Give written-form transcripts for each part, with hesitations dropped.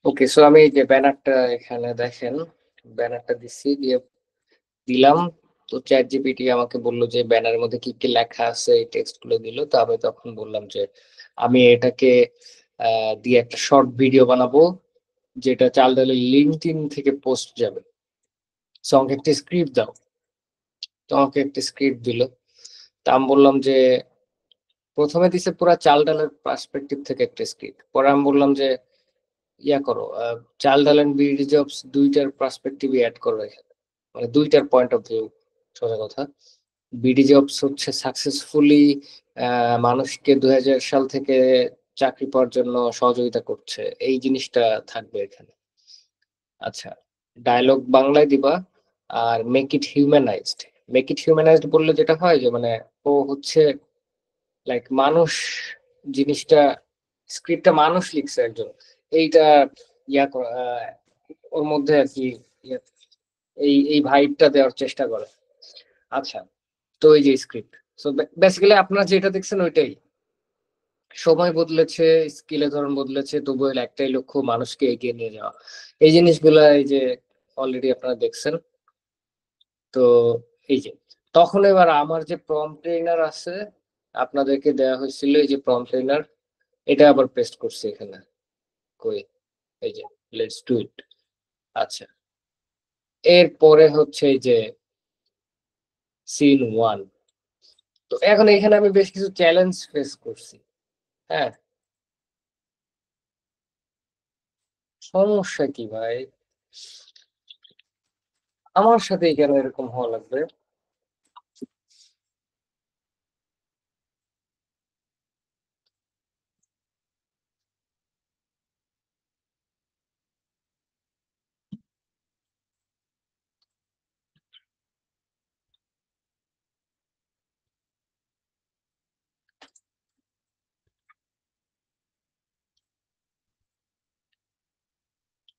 ওকে, so আমি এই যে ব্যানারটা এখানে দেখেন, ব্যানারটা দিলাম। তো চ্যাট জিপিটি আমাকে বললো যে ব্যানারের মধ্যে কি কি লেখা আছে, এই টেক্সট গুলো দিল। তো আমি তখন বললাম যে আমি এটাকে দিয়ে একটা শর্ট ভিডিও বানাবো, যেটা চাল ডালে লিঙ্কডইন থেকে পোস্ট যাবে। সো আমাকে একটা স্ক্রিপ্ট দাও। তো আমাকে একটা স্ক্রিপ্ট দিল। তা আমি বললাম যে প্রথমে দিছে পুরা চাল ডালের পার্সপেক্টিভ থেকে একটা স্ক্রিপ্ট। পরে আমি বললাম যে ইয়া করো, চাল ডাল এন্ড বিডি জবস দুইটার পার্সপেক্টিভ অ্যাড করো এখানে, মানে দুইটার পয়েন্ট অফ ভিউ। সোজা কথা, বিডি জবস হচ্ছে সাকসেসফুলি মানুষকে 2000 সাল থেকে চাকরি পাওয়ার জন্য সহযোগিতা করছে, এই জিনিসটা থাকবে এখানে। আচ্ছা, ডায়লগ বাংলায় দিবা। আর মেক ইট হিউম্যানাইজড। মেক ইট হিউম্যানাইজড বললে যেটা হয় যে মানে ও হচ্ছে লাইক মানুষ জিনিসটা, স্ক্রিপ্টটা মানুষ লিখছে একজন, এইটা ওর মধ্যে আর কি ইয়া- এই এই ভাইবটা দেওয়ার চেষ্টা করে। আচ্ছা, তো এই যে স্ক্রিপ্ট, সো বেসিক্যালি আপনারা যেটা দেখছেন ওইটাই। সময় বদলেছে, স্কিলের ধরন বদলেছে, তবুও এর একটাই লক্ষ্য, মানুষকে এগিয়ে নিয়ে যাওয়া। এই জিনিসগুলা এই যে অলরেডি আপনারা দেখছেন। তো এই যে তখন এবার আমার যে প্রম্পট ট্রেনার আছে, আপনাদেরকে দেওয়া হয়েছিল এই যে প্রম্পট ট্রেনার, এটা আবার পেস্ট করছি এখানে। কই, এই যে লেটস ডু ইট। আচ্ছা, এরপরে হচ্ছে এই যে সিন 1। তো এখন এখানে আমি বেশ কিছু চ্যালেঞ্জ ফেস করছি। হ্যাঁ, সমস্যা কি ভাই? আমার সাথেই কেন এরকম হওয়া লাগবে?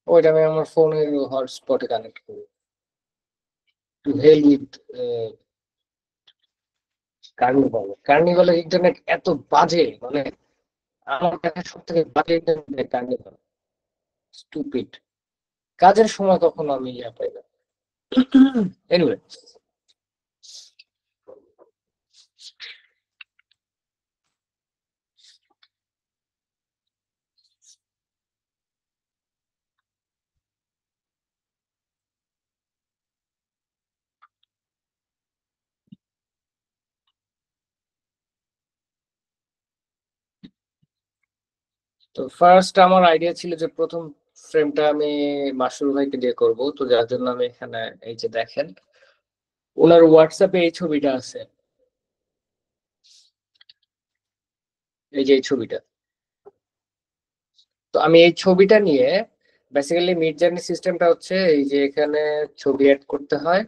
ওইটা আমি আমার ফোনের হটস্পটে কানেক্ট করি। To hell with carnival. কার্নিভালের ইন্টারনেট এত বাজে, মানে আমার কাছে সব থেকে বাজে ইন্টারনেট কার্নিভাল। স্টুপিড। কাজের সময় কখনো আমি ইয়া পাই না। এনিওয়ে, তো ফার্স্ট আমার আইডিয়া ছিল যে প্রথম ফ্রেমটা আমি মাসুর ভাইকে দিয়ে করব। তো যার জন্য আমি এখানে এই যে দেখেন, ওনার হোয়াটসঅ্যাপে এই ছবিটা আছে। এই যে এই ছবিটা। তো আমি এই ছবিটা নিয়ে বেসিক্যালি মিড জার্নি সিস্টেমটা হচ্ছে এই যে এখানে ছবি অ্যাড করতে হয়।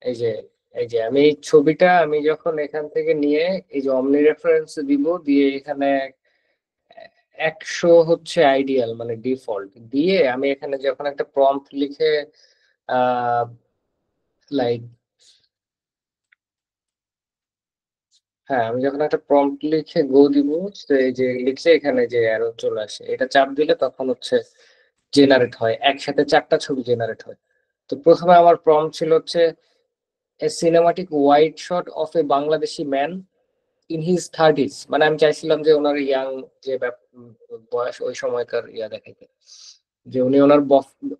এই যে আমি এই ছবিটা আমি যখন এখান থেকে নিয়ে এই যে অমনি রেফারেন্স দিব, দিয়ে এখানে 100 হচ্ছে আইডিয়াল মানে ডিফল্ট দিয়ে আমি এখানে যখন একটা প্রম্পট লিখে আহ লাইক, হ্যাঁ, আমি যখন একটা প্রম্পট লিখে গো দিব, তো এই যে লিখছে এখানে যে অ্যারো চলে আসে, এটা চাপ দিলে তখন হচ্ছে জেনারেট হয়, একসাথে 4টা ছবি জেনারেট হয়। তো প্রথমে আমার প্রম্পট ছিল হচ্ছে a cinematic wide shot of a Bangladeshi man in his thirties. মানে আমি চাইছিলাম যে ওনার ইয়াং যে বয়স, ওই সময়কার ইয়া দেখাইতে, যে উনি ওনার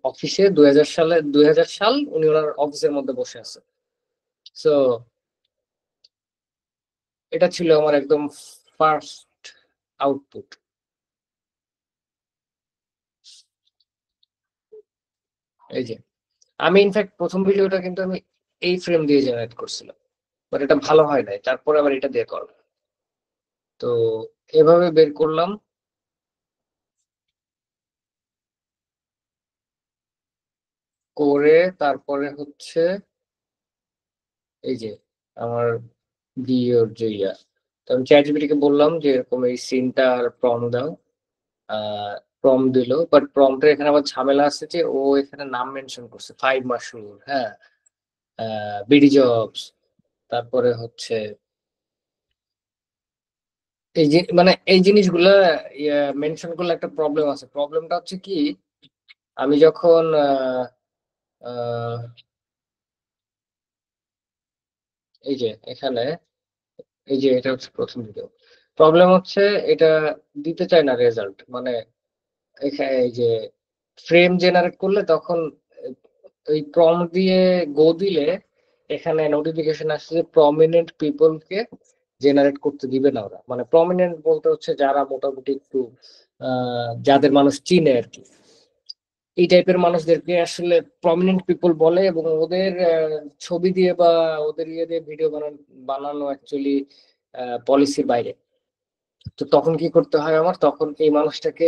অফিসে 2000 সালে, 2000 সাল উনি ওনার অফিসের মধ্যে বসে আছে। সো এটা ছিল আমার একদম ফার্স্ট আউটপুট। এই যে আমি ইনফ্যাক্ট প্রথম ভিডিওটা কিন্তু আমি এই ফ্রেম দিয়ে জেনারেট করছিলাম, বাট এটা ভালো হয় নাই, তারপরে আবার এটা দিয়ে করলাম। তো এভাবে বের করলাম। করে তারপরে হচ্ছে এই যে আমার ভিডিওর যে ইয়া, তো আমি চ্যাট জিপিটিকে বললাম যে এরকম এই সিনটার প্রম দাও। প্রম দিল, বাট প্রমটা এখানে আবার ঝামেলা আছে যে ও এখানে নাম মেনশন করছে, 5 মাসুর, হ্যাঁ, বিডি জবস, তারপরে হচ্ছে এই যে মানে এই জিনিসগুলা মেনশন করলে একটা প্রবলেম আছে। প্রবলেমটা হচ্ছে কি, আমি যখন আহ, এই যে এখানে, এই যে এটা হচ্ছে প্রথম ভিডিও, প্রবলেম হচ্ছে এটা দিতে চায় না রেজাল্ট। মানে এখানে এই যে ফ্রেম জেনারেট করলে তখন ওই প্রম্পট দিয়ে গো দিলে এখানে নোটিফিকেশন আসছে যে প্রমিনেন্ট পিপলকে জেনারেট করতে দিবে না ওরা। মানে প্রমিনেন্ট বলতে হচ্ছে যারা মোটামুটি একটু যাদের মানুষ চিনে আর কি, এই টাইপের মানুষদেরকে আসলে প্রমিনেন্ট পিপল বলে। এবং ওদের ছবি দিয়ে বা ওদের ইয়ে দিয়ে ভিডিও বানানো অ্যাকচুয়ালি পলিসির বাইরে। তো তখন কি করতে হয় আমার, তখন এই মানুষটাকে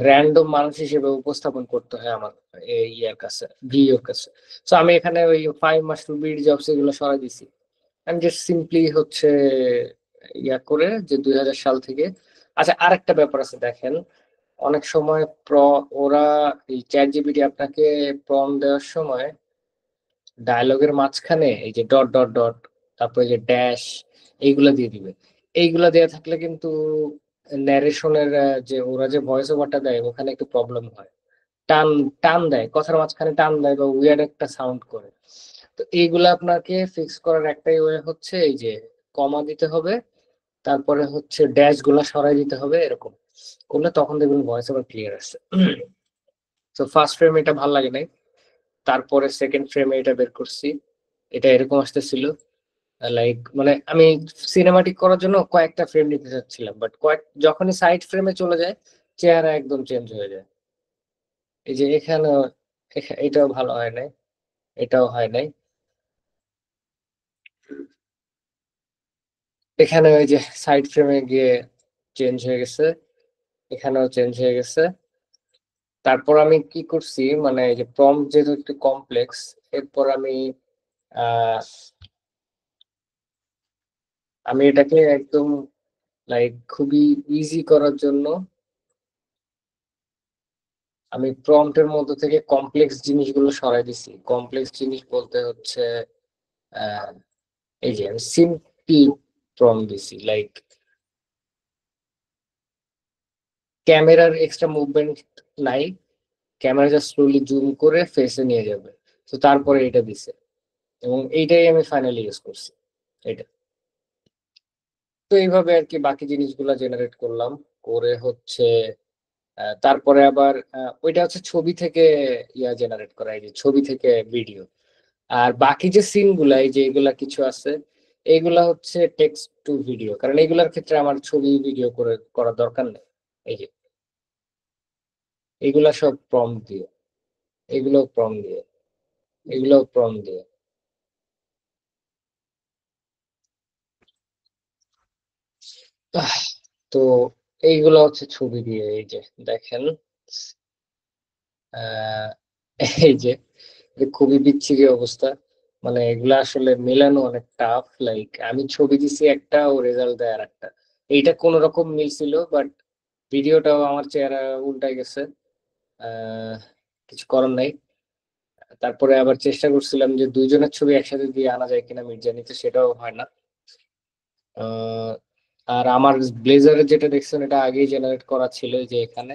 র্যান্ডম মানুষ হিসেবে উপস্থাপন করতে হয় আমার এই ইয়ার কাছে, ভিওর কাছে। তো আমি এখানে ওই 5 মাস টু বিট জবস এগুলো সরাই দিছি। আমি জাস্ট সিম্পলি হচ্ছে ইয়া করে যে 2000 সাল থেকে। আচ্ছা, আরেকটা ব্যাপার আছে দেখেন, অনেক সময় ওরা এই চ্যাট জিপিটি আপনাকে প্রম্পট দেওয়ার সময় ডায়লগের মাঝখানে এই যে ডট ডট ডট, তারপরে যে ড্যাশ, এইগুলা দিয়ে দিবে। এইগুলা দেওয়া থাকলে কিন্তু ন্যারেশনের যে ওরা যে ভয়েস ওভারটা দেয় ওখানে একটু প্রবলেম হয়। টান টান দেয়, কথার মাঝখানে টান দেয় বা উইয়ার্ড একটা সাউন্ড করে। তো এইগুলা আপনাকে ফিক্স করার একটাই ওয়ে হচ্ছে এই যে কমা দিতে হবে, তারপরে হচ্ছে ড্যাশ গুলা সরাই দিতে হবে। এরকম করলে তখন দেখবেন ভয়েস ওভার ক্লিয়ার আসছে। তো ফার্স্ট ফ্রেম এটা ভালো লাগে নাই, তারপরে সেকেন্ড ফ্রেমে এটা বের করছি। এটা এরকম আসতেছিল, লাইক মানে আমি সিনেমাটিক করার জন্য কয়েকটা ফ্রেম নিতে চাচ্ছিলাম, বাট যখনই সাইড ফ্রেমে চলে যায় চেহারা একদম চেঞ্জ হয়ে যায়। এই যে এখানে এটাও ভালো হয় নাই, এটাও হয় নাই। এখানে ওই যে সাইড ফ্রেমে গিয়ে চেঞ্জ হয়ে গেছে, এখানেও চেঞ্জ হয়ে গেছে। তারপর আমি কি করছি, মানে এই যে প্রম্পট যেহেতু একটু কমপ্লেক্স, এরপর আহ আমি এটাকে একদম লাইক খুবই ইজি করার জন্য আমি প্রম্পটের মধ্যে থেকে কমপ্লেক্স জিনিসগুলো সরাই দিছি। কমপ্লেক্স জিনিস বলতে হচ্ছে আহ, এই যে আমি সিম্পল প্রম্পট দিছি, লাইক ক্যামেরার এক্সট্রা মুভমেন্ট নাই, ক্যামেরা জাস্ট স্লোলি জুম করে ফেসে নিয়ে যাবে। তো তারপরে এটা দিছে, এবং এইটাই আমি ফাইনালি ইউজ করছি এটা। তো এইভাবে আর কি বাকি জিনিসগুলো জেনারেট করলাম, করে হচ্ছে তারপরে আবার ওইটা হচ্ছে ছবি থেকে ইয়া জেনারেট করা, এই যে ছবি থেকে ভিডিও। আর বাকি যে সিন গুলা, এই যে এগুলা কিছু আছে, এইগুলা হচ্ছে টেক্সট টু ভিডিও, কারণ এইগুলার ক্ষেত্রে আমার ছবি ভিডিও করে করার দরকার নেই। এই যে এগুলা সব প্রম্পট দিয়ে, এগুলো প্রম্পট দিয়ে, এগুলো প্রম্পট দিয়ে। আহ, তো এইগুলা হচ্ছে ছবি দিয়ে। এই যে দেখেন, আহ এই যে এটা খুবই বিচ্ছিরি অবস্থা। মানে এগুলা আসলে মেলানো অনেক টাফ। লাইক আমি ছবি দিছি একটা, ও রেজাল্ট দেয় আর একটা। এইটা কোন রকম মিলছিল, বাট ভিডিওটাও আমার চেহারা উল্টাই গেছে। আহ কিছু করার নাই। তারপরে আবার চেষ্টা করছিলাম যে দুইজনের ছবি একসাথে দিয়ে আনা যায় কিনা মির্জানিতে, সেটাও হয় না। আহ আর আমার ব্লেজারে যেটা দেখছেন এটা আগেই জেনারেট করা ছিল, এই যে এখানে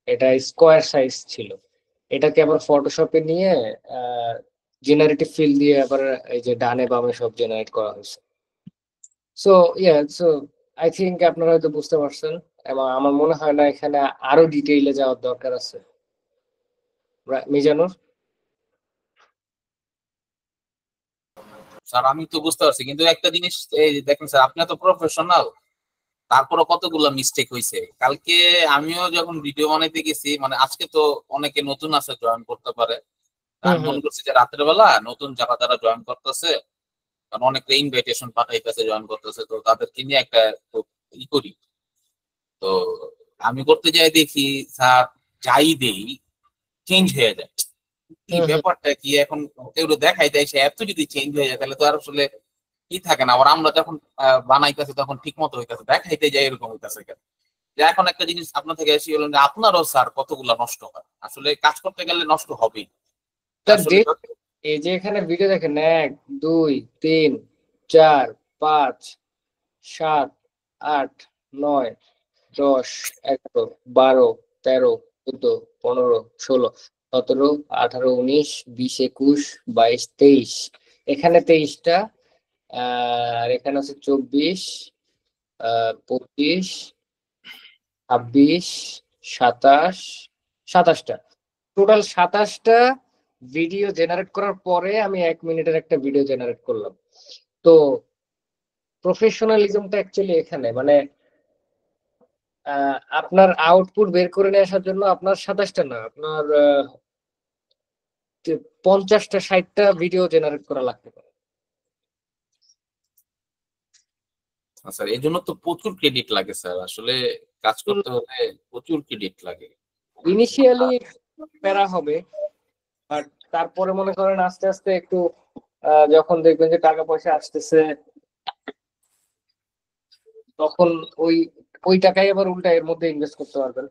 এটা স্কোয়ার সাইজ ছিল। এটাকে আবার ফটোশপে নিয়ে জেনারেটিভ ফিল দিয়ে আবার এই যে ডানে বামে সব জেনারেট করা হয়েছে। সো সো আই থিঙ্ক আপনারা হয়তো বুঝতে পারছেন, এবং আমার মনে হয় না এখানে আরো ডিটেইলে যাওয়ার দরকার আছে। মিজানুর? স্যার আমি তো বুঝতে পারছি, কিন্তু একটা জিনিস এই যে দেখেন স্যার, আপনি তো প্রফেশনাল, তারপরে কতগুলো মিস্টেক হয়েছে কালকে। আমিও যখন ভিডিও বানাইতে গেছি, মানে আজকে তো অনেকে নতুন আছে জয়েন করতে পারে, হুম আমি হুম। মনে করছি যে রাতের বেলা নতুন যারা যারা জয়েন করতেছে, কারণ অনেকে ইনভাইটেশন পাঠাইতেছে জয়েন করতেছে, তো তাদেরকে নিয়ে একটা ই করি। তো আমি করতে যাই দেখি স্যার, যাই দেই চেঞ্জ হয়ে যায়। কি হুম হুম। ব্যাপারটা কি এখন, এগুলো দেখাই দেয় সে এত যদি চেঞ্জ হয়ে যায় তাহলে তো আর আসলে কি থাকে না। আবার আমরা যখন বানাইতেছি তখন ঠিক মতো হইতেছে, দেখাইতে যাই এরকম হইতেছে কেন। যে এখন একটা জিনিস আপনার থেকে এসে বললেন যে আপনারও স্যার কতগুলা নষ্ট হয়, আসলে কাজ করতে গেলে নষ্ট হবেই স্যার আসলে। এই যে এখানে ভিডিও দেখেন, 1 2 3 4 5 7 8, 9, 10, 11, 12, 13, 14, 15, 16, 17, 18, 19, 20, 21, 22, 23। এখানে 23টা, আর এখানে আছে 24, 25, 26, 27, 27টা। টোটাল 27টা ভিডিও জেনারেট করার পরে আমি 1 মিনিটের একটা ভিডিও জেনারেট করলাম। তো প্রফেশনালিজমটা অ্যাকচুয়ালি এখানে, মানে আপনার আউটপুট বের করে নিয়ে আসার জন্য আপনার 27টা না, আপনার 50টা 60টা ভিডিও জেনারেট করা লাগতে পারে। স্যার এই জন্য তো প্রচুর ক্রেডিট লাগে স্যার, আসলে কাজ করতে হলে প্রচুর ক্রেডিট লাগে। ইনিশিয়ালি প্যারা হবে, আর তারপরে মনে করেন আস্তে আস্তে একটু যখন দেখবেন যে টাকা পয়সা আসতেছে, তখন ওই ওই টাকাই আবার উল্টা এর মধ্যে ইনভেস্ট করতে পারবেন।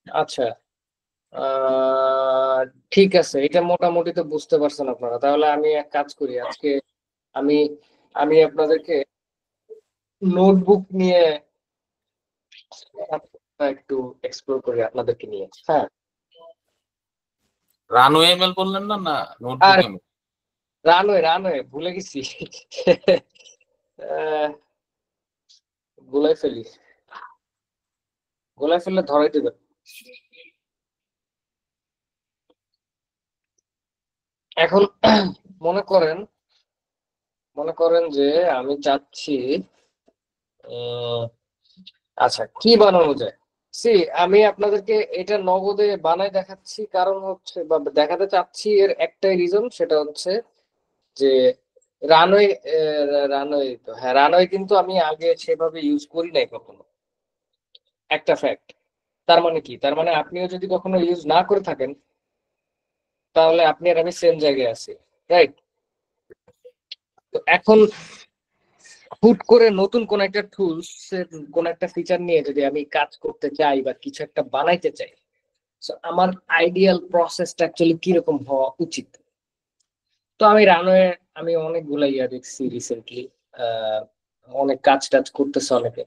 আচ্ছা, ঠিক আছে, এটা মোটামুটি তো বুঝতে পারছেন আপনারা। তাহলে আমি এক কাজ করি, আজকে আমি আমি আপনাদেরকে নোটবুক নিয়ে একটু এক্সপ্লোর করি আপনাদেরকে নিয়ে। হ্যাঁ, রানওয়ে এমএল বললেন না, না নোটবুক আর এমএল? রানওয়ে রানওয়ে ভুলে গেছি। আহ, গোলাই ফেলি, গোলাই ফেললে ধরাই দেবেন। এখন মনে করেন মনে করেন যে আমি চাচ্ছি, আচ্ছা কি বানানো যায়। সি, আমি আপনাদেরকে এটা নগদে বানাই দেখাচ্ছি, কারণ হচ্ছে বা দেখাতে চাচ্ছি এর একটাই রিজন, সেটা হচ্ছে যে রানওয়ে, রানওয়ে তো হ্যাঁ, রানওয়ে কিন্তু আমি আগে সেভাবে ইউজ করি নাই কখনো, একটা ফ্যাক্ট। তার মানে কি, তার মানে আপনিও যদি কখনো ইউজ না করে থাকেন, তাহলে আপনি আর আমি সেম জায়গায় আছি, রাইট? তো এখন হুট করে নতুন কোন একটা টুলস, কোন একটা ফিচার নিয়ে যদি আমি কাজ করতে চাই বা কিছু একটা বানাইতে চাই, so আমার আইডিয়াল প্রসেসটা অ্যাকচুয়ালি কিরকম হওয়া উচিত। তো আমি রানওয়ে, আমি অনেকগুলা ইয়া দেখছি রিসেন্টলি, অনেক কাজ টাজ করতেছে অনেকে।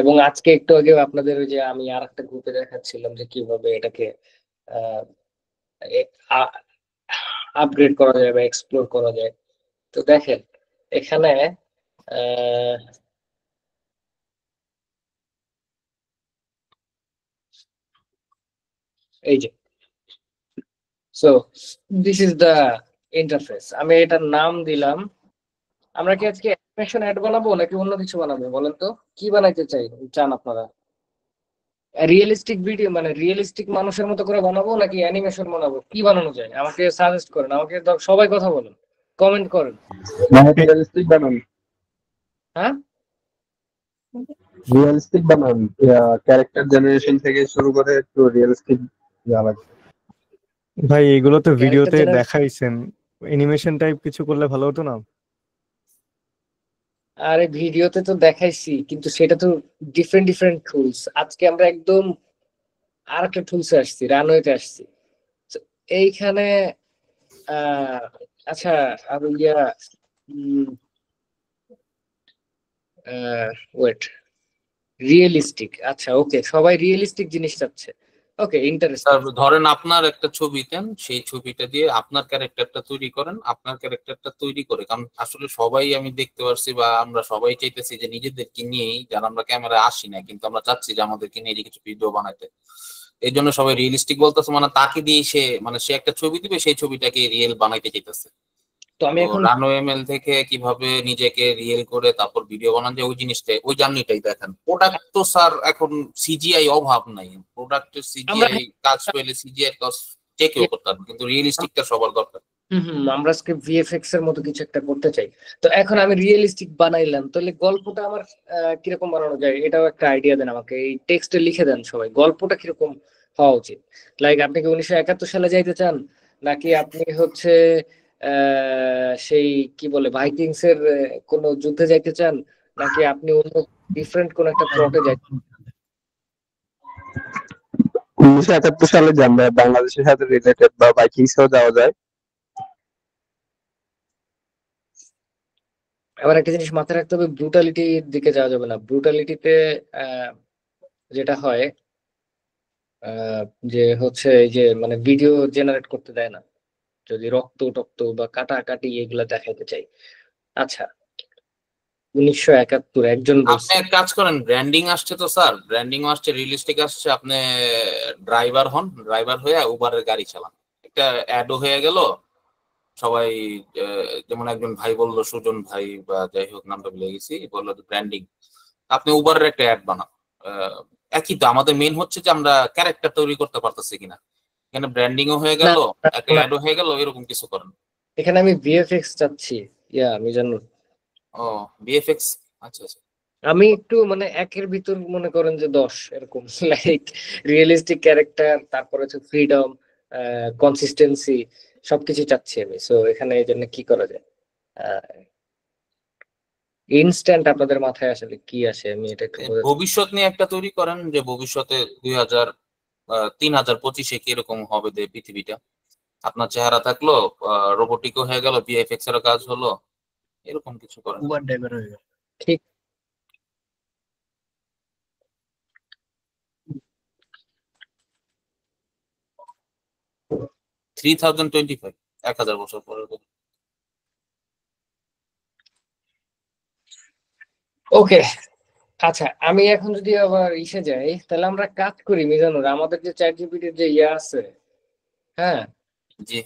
এবং আজকে একটু আগে আপনাদের ওই যে আমি আর একটা গ্রুপে দেখাচ্ছিলাম যে কিভাবে এটাকে আপগ্রেড করা যায় বা এক্সপ্লোর করা যায়। তো দেখেন এখানে আহ, এই যে, so this is the interface. আমি এটার নাম দিলাম, আমরা কি আজকে অ্যানিমেশন অ্যাড বানাবো নাকি অন্য কিছু বানাবো বলেন তো? কি বানাইতে চান আপনারা? রিয়েলিস্টিক ভিডিও, মানে রিয়েলিস্টিক মানুষের মতো করে বানাবো নাকি অ্যানিমেশন বানাবো? কি বানানো যায় আমাকে সাজেস্ট করেন, আমাকে সবাই কথা বলেন, কমেন্ট করেন। মানে রিয়েলিস্টিক বানান, হ্যাঁ, রিয়েলিস্টিক বানান, ক্যারেক্টার জেনারেশন থেকে শুরু করে একটু রিয়েলিস্টিক যা লাগে। ভাই এগুলো তো ক্যারেক্টার ভিডিওতে জেনারেট, দেখাইছেন, অ্যানিমেশন টাইপ কিছু করলে ভালো হতো না? আরে ভিডিওতে তো দেখাইছি, কিন্তু সেটা তো ডিফারেন্ট ডিফারেন্ট টুলস। আজকে আমরা একদম আর একটা টুলসে আসছি, রানওয়েতে আসছি। So, এইখানে আহ আচ্ছা, আমি ইয়া ওয়েট, রিয়েলিস্টিক, আচ্ছা ওকে, সবাই রিয়েলিস্টিক জিনিস চাচ্ছে। ওকে, ইন্টারেস্টিং। তারপর ধরেন আপনার একটা ছবি দেন, সেই ছবিটা দিয়ে আপনার ক্যারেক্টারটা তৈরি করেন, আপনার ক্যারেক্টারটা তৈরি করে, কারণ আসলে সবাই আমি দেখতে পারছি বা আমরা সবাই চাইতেছি যে নিজেদেরকে নিয়েই, যারা আমরা ক্যামেরায় আসি না কিন্তু আমরা চাচ্ছি যে আমাদেরকে নিয়ে যে কিছু ভিডিও বানাতে। এই জন্য সবাই রিয়েলিস্টিক বলতেছে, মানে তাকে দিয়ে সে, মানে সে একটা ছবি দিবে, সেই ছবিটাকে রিয়েল বানাইতে চাইতেছে। তো আমি তো এখন, রানো এমএল থেকে কিভাবে নিজেকে রিয়েল করে তারপর ভিডিও বানান যায়, ওই জিনিসটাই, ওই জার্নিটাই দেখেন। প্রোডাক্ট তো স্যার এখন সিজিআই অভাব নাই, প্রোডাক্টের আমরা সিজিআই কাজ পেলে সিজিআই কাজ টেকেও করতে পারবে, কিন্তু রিয়েলিস্টিকটা সবার দরকার। আমরা আজকে ভিএফএক্স এর মতো কিছু একটা করতে চাই। তো এখন আমি রিয়েলিস্টিক বানাইলাম, তাহলে গল্পটা আমার কিরকম বানানো যায় এটাও একটা আইডিয়া দেন আমাকে, এই টেক্সটে লিখে দেন সবাই, গল্পটা কিরকম হওয়া উচিত। লাইক আপনি কি 1971 সালে যাইতে চান, নাকি আপনি হচ্ছে সেই কি বলে ভাইকিংস এর কোনো যুদ্ধে যাইতে চান, নাকি আপনি অন্য ডিফারেন্ট কোন একটা প্লটে যাইতে? 1971 সালে জানবে বাংলাদেশের সাথে রিলেটেড বা বাইকিংসেও যাওয়া যায়। আবার একটা জিনিস মাথায় রাখতে হবে, ব্রুটালিটির দিকে যাওয়া যাবে না। ব্রুটালিটিতে যেটা হয় আহ, যে হচ্ছে এই যে মানে ভিডিও জেনারেট করতে দেয় না, যদি রক্ত টক্ত বা কাটাকাটি এগুলা দেখাইতে চাই। আচ্ছা, 1971 একজন আপনি বলছে। এক কাজ করেন, ব্র্যান্ডিং আসছে তো স্যার, ব্র্যান্ডিং আসছে, রিয়েলিস্টিক আসছে, আপনি ড্রাইভার হন, ড্রাইভার হয়ে উবারের গাড়ি চালান, একটা অ্যাডও হয়ে গেল। সবাই যেমন একজন ভাই বললো, সুজন ভাই বা যাই হোক, নামটা ভুলে গেছি, বললো ব্র্যান্ডিং, আপনি উবারের একটা অ্যাড বানান। আহ, একই তো, আমাদের মেন হচ্ছে যে আমরা ক্যারেক্টার তৈরি করতে পারতেছি কিনা। এখানে ব্র্যান্ডিংও হয়ে না গেল, না, একটা না, অ্যাডও হয়ে গেল, এরকম কিছু করেন। এখানে আমি ভিএফএক্স চাচ্ছি। আমি জানো, ও, বিএফএক্স, আচ্ছা আচ্ছা। আমি একটু মানে একের ভিতর মনে করেন যে 10 এরকম লাইক রিয়েলিস্টিক ক্যারেক্টার, তারপর হচ্ছে ফ্রিডম, কনসিস্টেন্সি, সবকিছু চাচ্ছি আমি। সো এখানে এই জন্য কি করা যায়? ইনস্ট্যান্ট আপনাদের মাথায় আসলে কি আসে, আমি এটা একটু বোঝাতে। ভবিষ্যৎ নিয়ে একটা তৈরি করেন, যে ভবিষ্যতে 3025-এ কিরকম হবে পৃথিবীটা। আপনার চেহারা থাকলো, রোবোটিকও হয়ে গেল, ভিএফএক্স এরও কাজ হলো, এরকম কিছু করেন। উবার ড্রাইভার হয়ে গেল। ঠিক। 3025, 1000 বছর পরে। ওকে, আচ্ছা, আমি এখন যদি আবার ইসে যাই, তাহলে আমরা কাজ করি মিজানুর, আমাদের যে চ্যাট জিপিটির যে আছে, হ্যাঁ, জি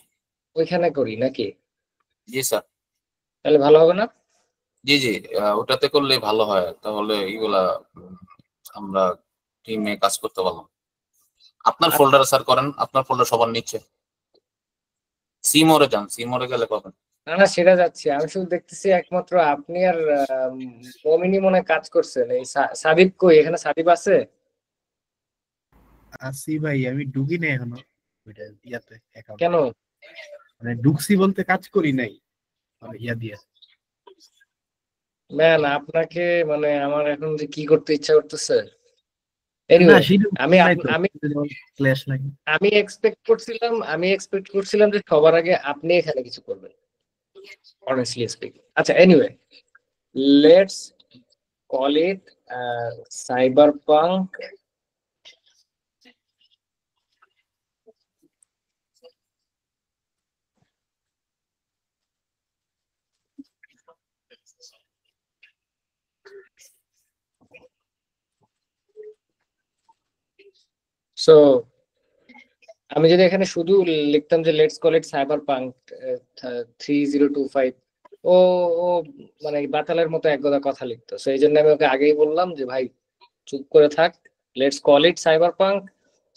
ওইখানে করি নাকি? জি স্যার। তাহলে ভালো হবে না? জি জি, ওটাতে করলে ভালো হয়, তাহলে এইগুলা উম, আমরা টিমে কাজ করতে পারলাম। আপনার আচ্ছা, ফোল্ডারে স্যার করেন, আপনার ফোল্ডার সবার নিচে, সিমোরে যান, সিমোরে গেলে পাবেন। না না, সেটা যাচ্ছি। আমি শুধু দেখতেছি একমাত্র আপনি আর মমিনি মনে হয় কাজ করছেন। এই সাদিব কই? এখানে সাদিব আছে? আসি ভাই, আমি ঢুকি নাই এখনো ওইটা ইয়াতে কেন? অ্যাকাউন্টে। মানে ঢুকছি বলতে কাজ করি নাই, মানে ইয়া দিয়ে। ম্যান, আপনাকে মানে আমার এখন যে কি করতে ইচ্ছা করতেছে। না এনিওয়ে, সেটা আমি নাই তো, আমি ক্ল্যাশ নাই। আমি এক্সপেক্ট করছিলাম যে সবার আগে আপনি এখানে কিছু করবেন, অনেস্টলি স্পিকিং। আচ্ছা, anyway, let's call it cyber punk so আমি যদি এখানে শুধু লিখতাম যে let's call it cyber punk 3025, ও ও মানে বাতালের মতো এক গাদা কথা লিখতো। সো এই জন্য আমি ওকে আগেই বললাম যে ভাই চুপ করে থাক, let's call it cyber punk,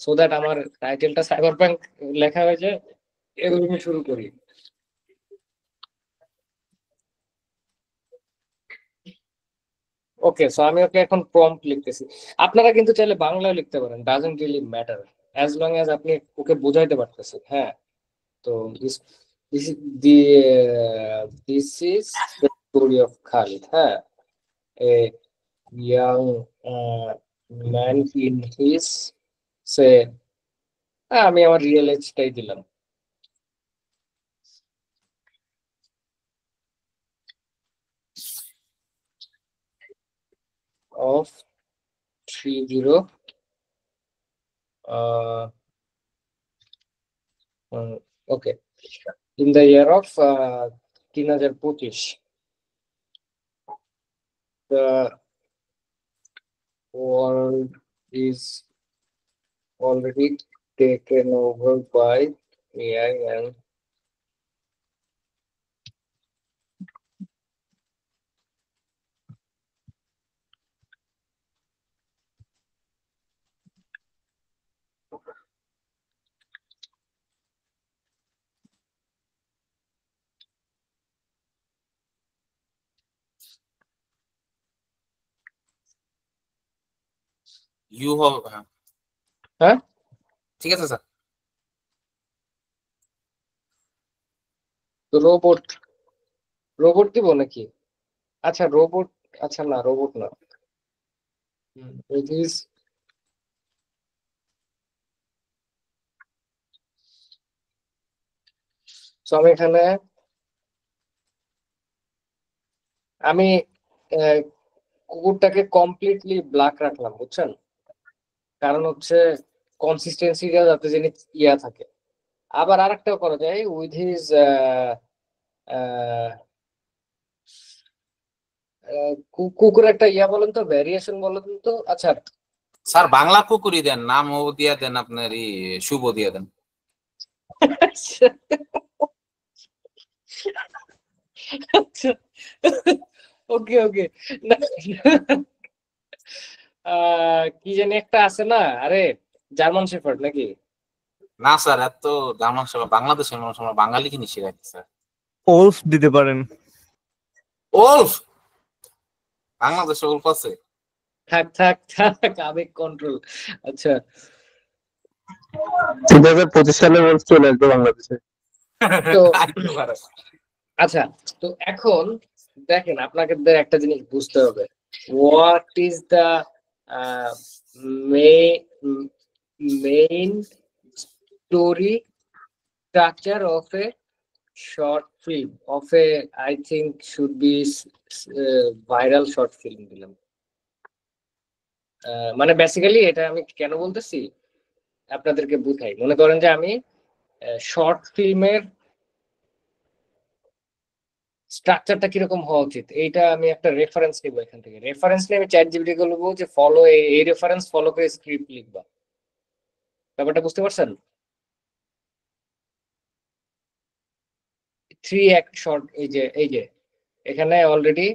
so that আমার টাইটেলটা সাইবার পাঙ্ক লেখা হয়ে যায়। এগুলো আমি শুরু করি। ওকে, সো আমি ওকে এখন প্রম্পট লিখতেছি। আপনারা কিন্তু চাইলে বাংলায় লিখতে পারেন, doesn't really matter, as long as আপনি ওকে বোঝাইতে পারতেছেন। হ্যাঁ, তো this this the this is the story of Khalid. হ্যাঁ, a young man in his say, আমি আমার রিয়েল এজটাই দিলাম, of 30, okay, in the year of 2025, the world is already taken over by AI, and you হবে, হ্যাঁ হ্যাঁ, ঠিক আছে স্যার। রোবট, রোবট দিব নাকি? আচ্ছা রোবট, আচ্ছা না রোবট না, ইট ইজ, সো আমি এখানে আমি আহ, কুকুরটাকে কমপ্লিটলি ব্ল্যাক রাখলাম, বুঝছেন? কারণ হচ্ছে কনসিস্টেন্সিটা যাতে জিনিস ইয়া থাকে। আবার আরেকটাও করা যায় উইথ হিজ কুকুর একটা ইয়া বলেন তো, ভ্যারিয়েশন বলেন তো। আচ্ছা স্যার বাংলা কুকুরই দেন, নাম ও দিয়ে দেন, আপনার শুভ দিয়ে দেন। আচ্ছা ওকে ওকে। কি জানি একটা আছে না, আরে জার্মান শেফার্ড নাকি? না স্যার, এত জার্মান সেবা বাংলাদেশের মানুষ, আমরা বাঙালি কি নিষেধ রাখি স্যার। ওলফ দিতে পারেন। ওলফ? বাংলাদেশে ওলফ আছে? থাক থাক থাক, আবেগ কন্ট্রোল। আচ্ছা 2025 সালে বলছে চলে আসবে বাংলাদেশে। তো আইতে পারে। আচ্ছা, তো এখন দেখেন আপনাকে একটা জিনিস বুঝতে হবে, what is the main story structure of a short film of A, I think should be viral short film দিলাম। মানে বেসিক্যালি এটা আমি কেন বলতেছি আপনাদেরকে বুঝাই। মনে করেন যে আমি শর্ট ফিল্মের স্ট্রাকচারটা কিরকম হওয়া উচিত, এইটা আমি একটা রেফারেন্স নিব। এখান থেকে রেফারেন্স নিয়ে আমি চ্যাট জিপিটি কে বলবো যে ফলো, এই রেফারেন্স ফলো করে স্ক্রিপ্ট লিখবা। ব্যাপারটা বুঝতে পারছেন? 3 অ্যাক্ট শর্ট, এই যে এখানে অলরেডি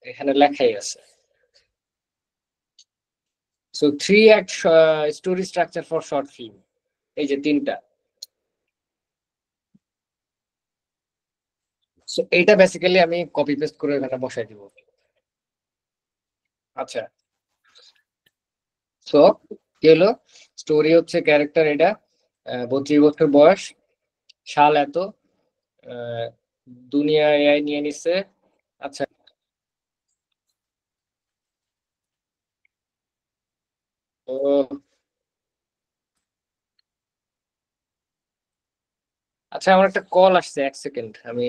এখানে লেখাই আছে। So 3 act story structure for short film, এই যে 3টা। সো এইটা বেসিক্যালি আমি কপি পেস্ট করে এখানে বসাই দিব। আচ্ছা, সো কি হলো, স্টোরি হচ্ছে ক্যারেক্টার এটা 32 বছর বয়স, সাল এত, আহ, দুনিয়া এআই নিয়ে নিচ্ছে। আচ্ছা তো আচ্ছা, আমার একটা কল আসছে, 1 সেকেন্ড আমি।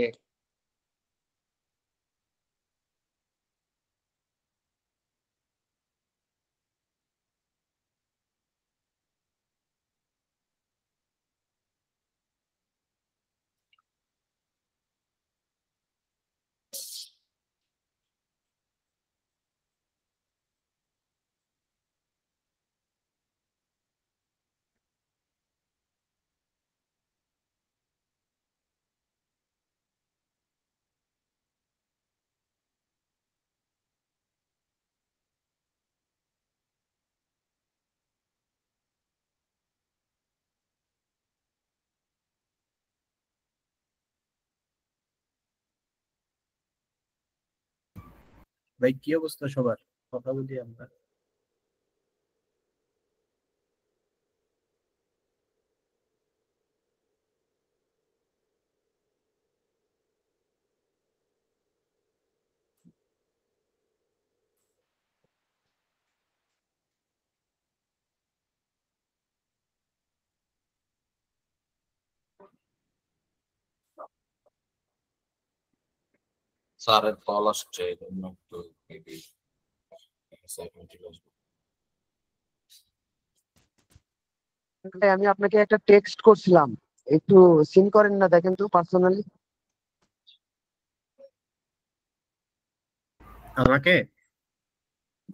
ভাই কি অবস্থা সবার? কথা বলি আমরা। স্যারের কল আসছে, এই জন্য একটু maybe second চলে আসবে। ভাই, আমি আপনাকে একটা টেক্সট করছিলাম, একটু সিন করেন না, দেখেন তো পার্সোনালি। আমাকে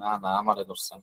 না না, আমারে করছেন।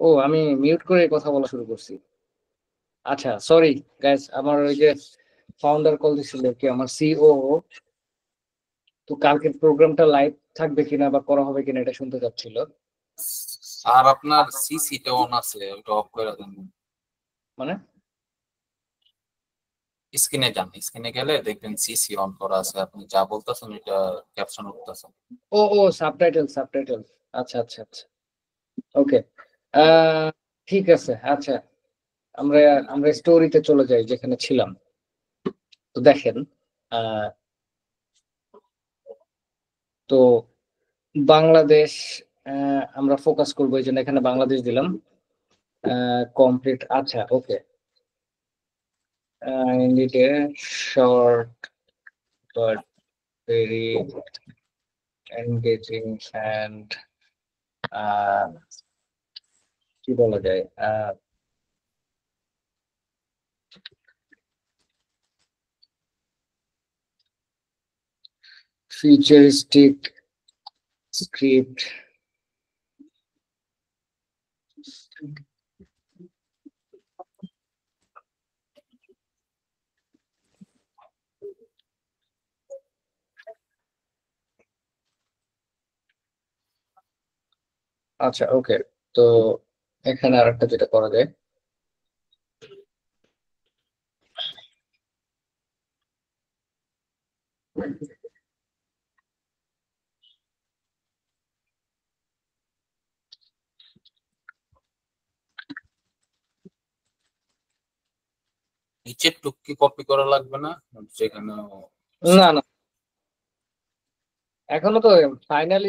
ও আমি মিউট করে কথা বলা শুরু করছি। আচ্ছা সরি গাইস, আমার ওই যে ফাউন্ডার কল দিছিল কি, আমার সিও। তো কালকের প্রোগ্রামটা লাইভ থাকবে কিনা বা করা হবে কিনা এটা শুনতে চাচ্ছিল। আর আপনার সিসিটা অন আছে, ওটা অফ করে দেন। মানে স্ক্রিনে যান, স্ক্রিনে গেলে দেখবেন সিসি অন করা আছে, আপনি যা বলতেছেন এটা ক্যাপশন উঠতেছেন। ও ও সাবটাইটেল সাবটাইটেল। আচ্ছা আচ্ছা আচ্ছা, ওকে। ঠিক আছে। আচ্ছা, আমরা আমরা স্টোরিতে চলে যাই যেখানে ছিলাম। তো দেখেন, আহ তো বাংলাদেশ, আমরা ফোকাস করবো, এই জন্য এখানে বাংলাদেশ দিলাম। কমপ্লিট। আচ্ছা okay. Indeed a short but very engaging and কি বলা যায়, ফিউচারিস্টিক স্ক্রিপ্ট। আচ্ছা ওকে। তো এখানে আরেকটা যেটা করা যায়, নিচের টুকি কপি করা লাগবে না, যেখানে না না, এখনো তো ফাইনাল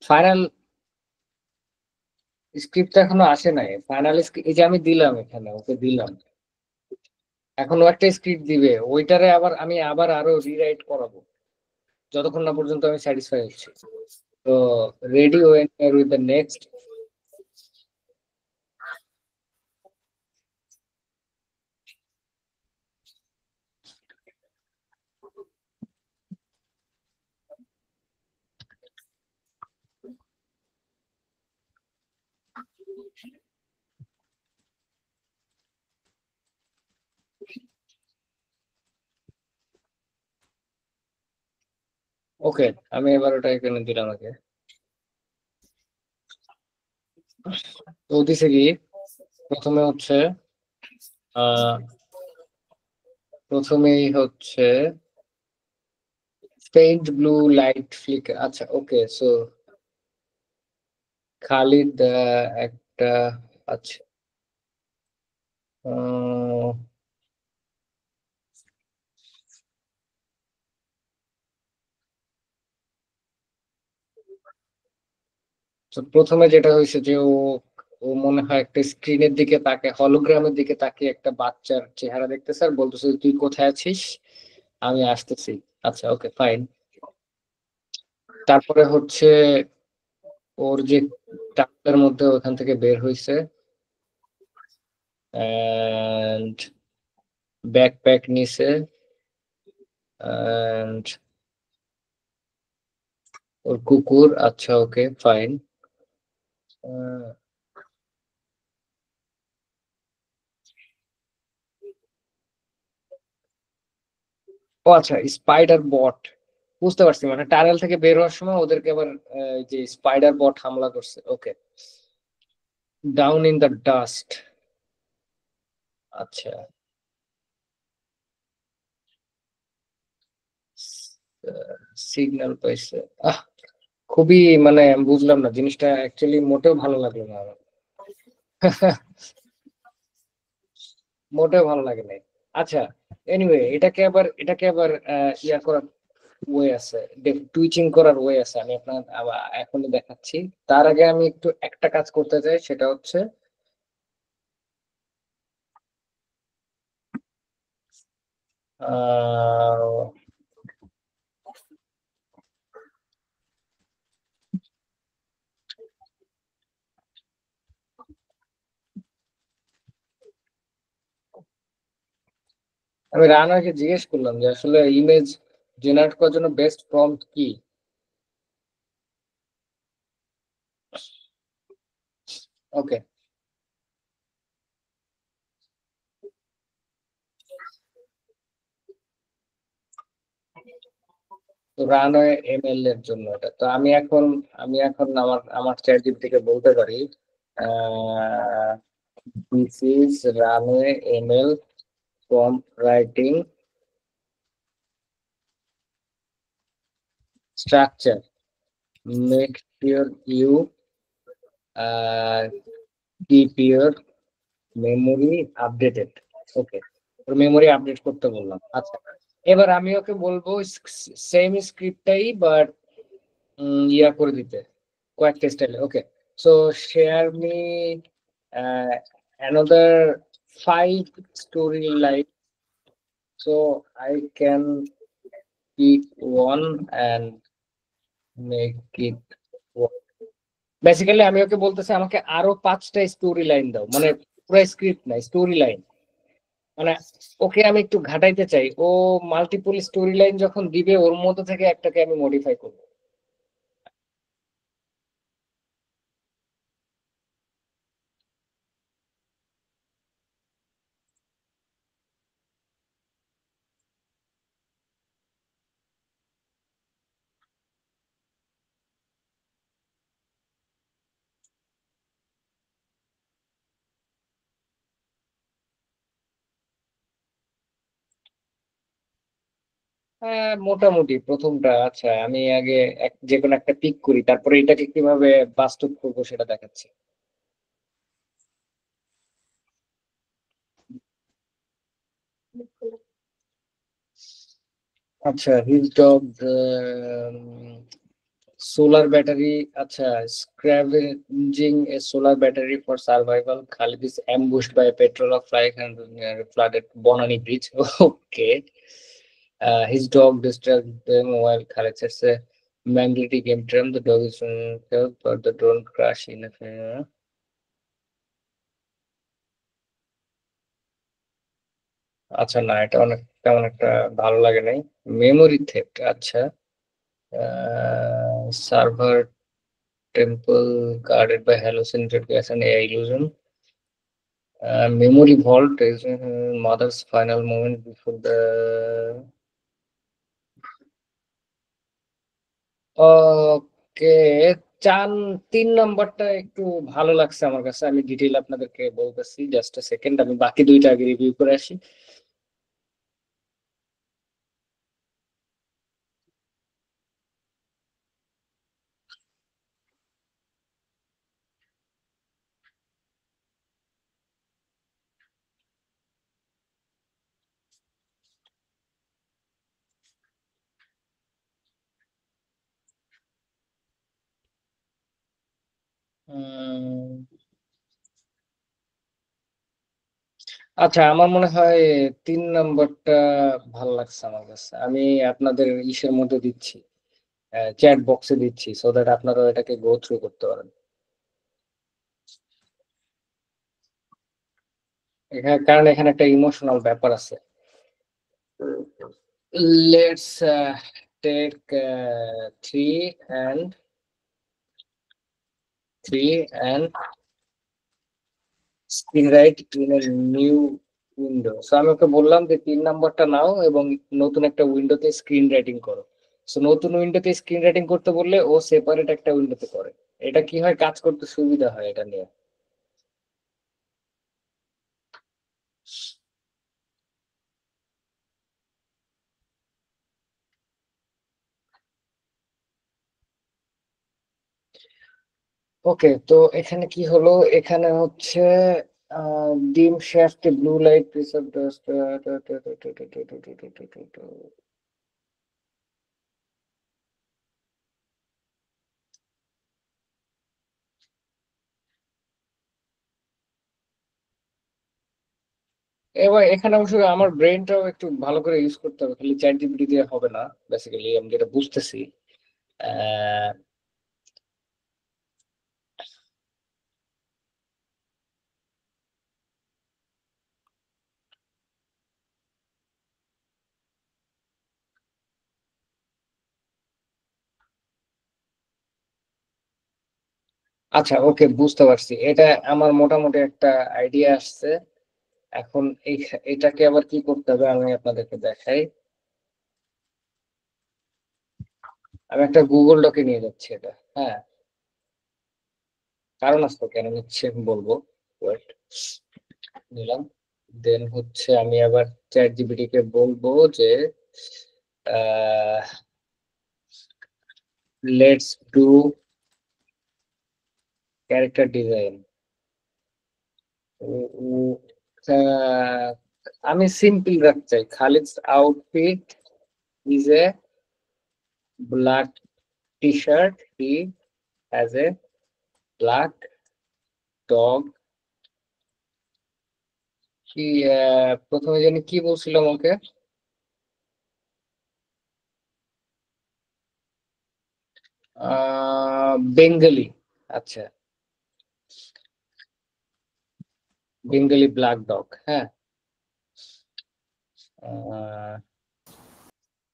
ফাইনাল স্ক্রিপ্ট এখনো আসে নাই। ফাইনাল এই যে আমি দিলাম, এখানে ওকে দিলাম, এখনো একটা স্ক্রিপ্ট দিবে, ওইটারে আবার আমি আবার আরো রিরাইট করাবো যতক্ষণ না পর্যন্ত আমি স্যাটিসফাই হচ্ছি। তো ready when with the next. Okay, আমি এবার ওটা এখানে দিলাম আগে। তো দিছে কি, প্রথমে হচ্ছে আহ প্রথমেই হচ্ছে পেইন্ট ব্লু লাইট ফ্লিকার। আচ্ছা ওকে। সো খালিদ একটা, আচ্ছা আহ, তো প্রথমে যেটা হয়েছে যে ও ও মনে হয় একটা স্ক্রিনের দিকে তাকে, হলোগ্রামের দিকে তাকে একটা বাচ্চার চেহারা দেখতেছে আর বলতেছে তুই কোথায় আছিস, আমি আসতেছি। আচ্ছা ওকে ফাইন। তারপরে হচ্ছে ওর যে টাকার মধ্যে ওখান থেকে বের হয়েছে, এন্ড ব্যাকপ্যাক নিছে, এন্ড ওর কুকুর। আচ্ছা ওকে ফাইন। ও আচ্ছা, স্পাইডার বট, বুঝতে পারছি, মানে টানেল থেকে বের হওয়ার সময় ওদেরকে আবার যে স্পাইডার বট হামলা করছে। ওকে, ডাউন ইন দ্য ডাস্ট। আচ্ছা, সিগন্যাল পাইছে। আহ খুবই, মানে আমি বুঝলাম না জিনিসটা, অ্যাকচুয়ালি মোটেও ভালো লাগলো না আমার। মোটেও ভালো লাগে নাই। আচ্ছা, এনিওয়ে এটাকে আবার ইয়া করার ওয়ে আছে, টুইচিং করার ওয়ে আছে, আমি আপনার এখনই দেখাচ্ছি। তার আগে আমি একটু একটা কাজ করতে চাই, সেটা হচ্ছে আহ আমি রানাকে জিজ্ঞেস করলাম যে আসলে ইমেজ জেনারেট করার জন্য বেস্ট প্রম্পট কি। ওকে, তো রানওয়ে এমএল এর জন্য এটা। তো আমি এখন আমার চ্যাট জিপিটিকে বলতে পারি this is runway ML prompt writing structure. Make sure you uh, keep your memory updated. Okay, memory update করতে বললাম। আচ্ছা, এবার আমি ওকে বলবো সেম স্ক্রিপ্টটাই বাট ইয়া করে দিতে কয়েকটা স্টাইলে। Okay, so share me another 5 story line so I can pick one and make it work. Basically আমি ওকে বলতেছি আমাকে আরো 5টা স্টোরি লাইন দাও, মানে পুরো স্ক্রিপ্ট নাই, স্টোরি লাইন। মানে ওকে আমি একটু ঘাটাইতে চাই, ও মাল্টিপল স্টোরি লাইন যখন দিবে ওর মধ্যে থেকে একটাকে আমি মডিফাই করব। হ্যাঁ, মোটামুটি প্রথমটা। আচ্ছা, আমি আগে যে কোনো একটা পিক করি, তারপরে এটাকে কিভাবে বাস্তব করবো সেটা দেখাচ্ছি। আচ্ছা, হিজ ডগ সোলার ব্যাটারি। আচ্ছা, scavenging a solar battery for survival, Khalid is ambushed by patrol of flike and flooded Banani bridge. Okay, his dog distracted them while Khalid sets a magnetic game drum. The dog is help, but the drone crash in a আচ্ছা, না এটা অনেক তেমন একটা ভালো লাগে নাই। Memory theft, আচ্ছা। Server temple guarded by hallucinated gas and AI illusion. Memory vault is mother's final moment before the ওকে। চান 3 নম্বরটা একটু ভালো লাগছে আমার কাছে, আমি ডিটেইল আপনাদেরকে বলতেছি, জাস্ট সেকেন্ড, আমি বাকি দুইটা আগে রিভিউ করে আসি। উম, আচ্ছা, আমার মনে হয় 3 নম্বরটা ভালো লাগছে আমার কাছে। আমি আপনাদের ইসের মধ্যে দিচ্ছি, চ্যাট বক্সে দিচ্ছি, সো দ্যাট আপনারা এটাকে গো থ্রু করতে পারেন। এখানে কারণ এখানে একটা ইমোশনাল ব্যাপার আছে। Let's take three and three and screen write in a new window. So আমি ওকে বললাম যে 3 নম্বরটা নাও এবং নতুন একটা উইন্ডোতে স্ক্রিন রাইটিং করো। সো নতুন উইন্ডোতে স্ক্রিন রাইটিং করতে বললে ও সেপারেট একটা উইন্ডোতে করে। এটা কি হয়, কাজ করতে সুবিধা হয় এটা নিয়ে। ওকে, তো এখানে কি হলো, এখানে হচ্ছে ডিম shaft blue light preserve dust. এবার এখানে অবশ্য আমার ব্রেনটাও একটু ভালো করে ইউজ করতে হবে, খালি চ্যাট জিপিটি দিয়ে হবে না। বেসিক্যালি আমি যেটা বুঝতেছি, আহ, আচ্ছা, ওকে, বুঝতে পারছি। এটা আমার মোটামুটি একটা আইডিয়া আসছে। এখন এটাকে আবার কি করতে হবে আমি আপনাদেরকে দেখাই। আমি একটা গুগল ডকে নিয়ে যাচ্ছি এটা। হ্যাঁ, কারণ আছে কেন নিচ্ছে আমি বলবো। ওয়েট, নিলাম। দেন হচ্ছে আমি আবার চ্যাট জিপিটি কে বলবো যে লেটস ডু ক্যারেক্টার ডিজাইন। আমি সিম্পল রাখতে চাই। Khalid's outfit is a black T shirt, he has a black dog. কি প্রথমে জানি কি বলছিলাম ওকে? বেঙ্গলি। আচ্ছা, বেঙ্গলি ব্ল্যাক ডগ। হ্যাঁ,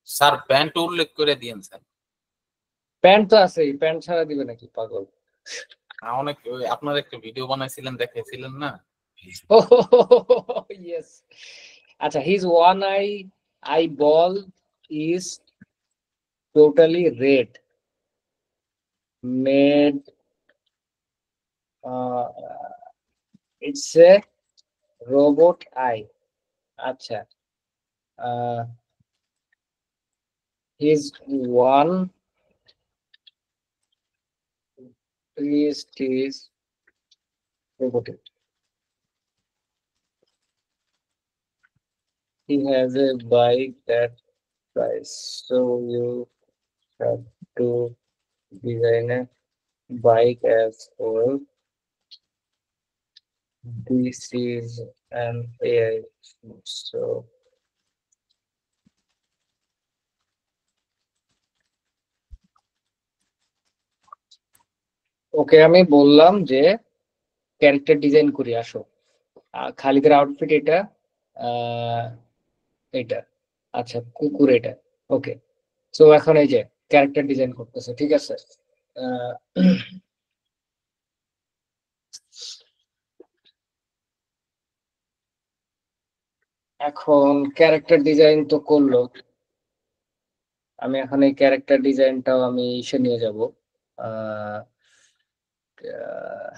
স্যার প্যান্ট উল্লেখ করে দিয়েন স্যার। প্যান্ট তো আছেই, প্যান্ট ছাড়া দিবে নাকি পাগল? অনেক আপনার একটা ভিডিও বানাইছিলেন দেখাইছিলেন না? ইয়েস। আচ্ছা, his one eye ball is totally red, made it's a robot eye. আচ্ছা, his one is robotic. He has a bike that flies, so you have to design a bike as well. This is an AI, so ওকে আমি বললাম যে character design করি, আসো। খালিদের outfit এটা, আহ, এটা। আচ্ছা, কুকুর এটা। ওকে, সো এখন এই যে ক্যারেক্টার ডিজাইন করতেছে, ঠিক আছে। আহ, এখন ক্যারেক্টার ডিজাইন তো করলো। আমি এখন এই ক্যারেক্টার ডিজাইনটাও আমি ইসে নিয়ে যাব। আহ, আহ,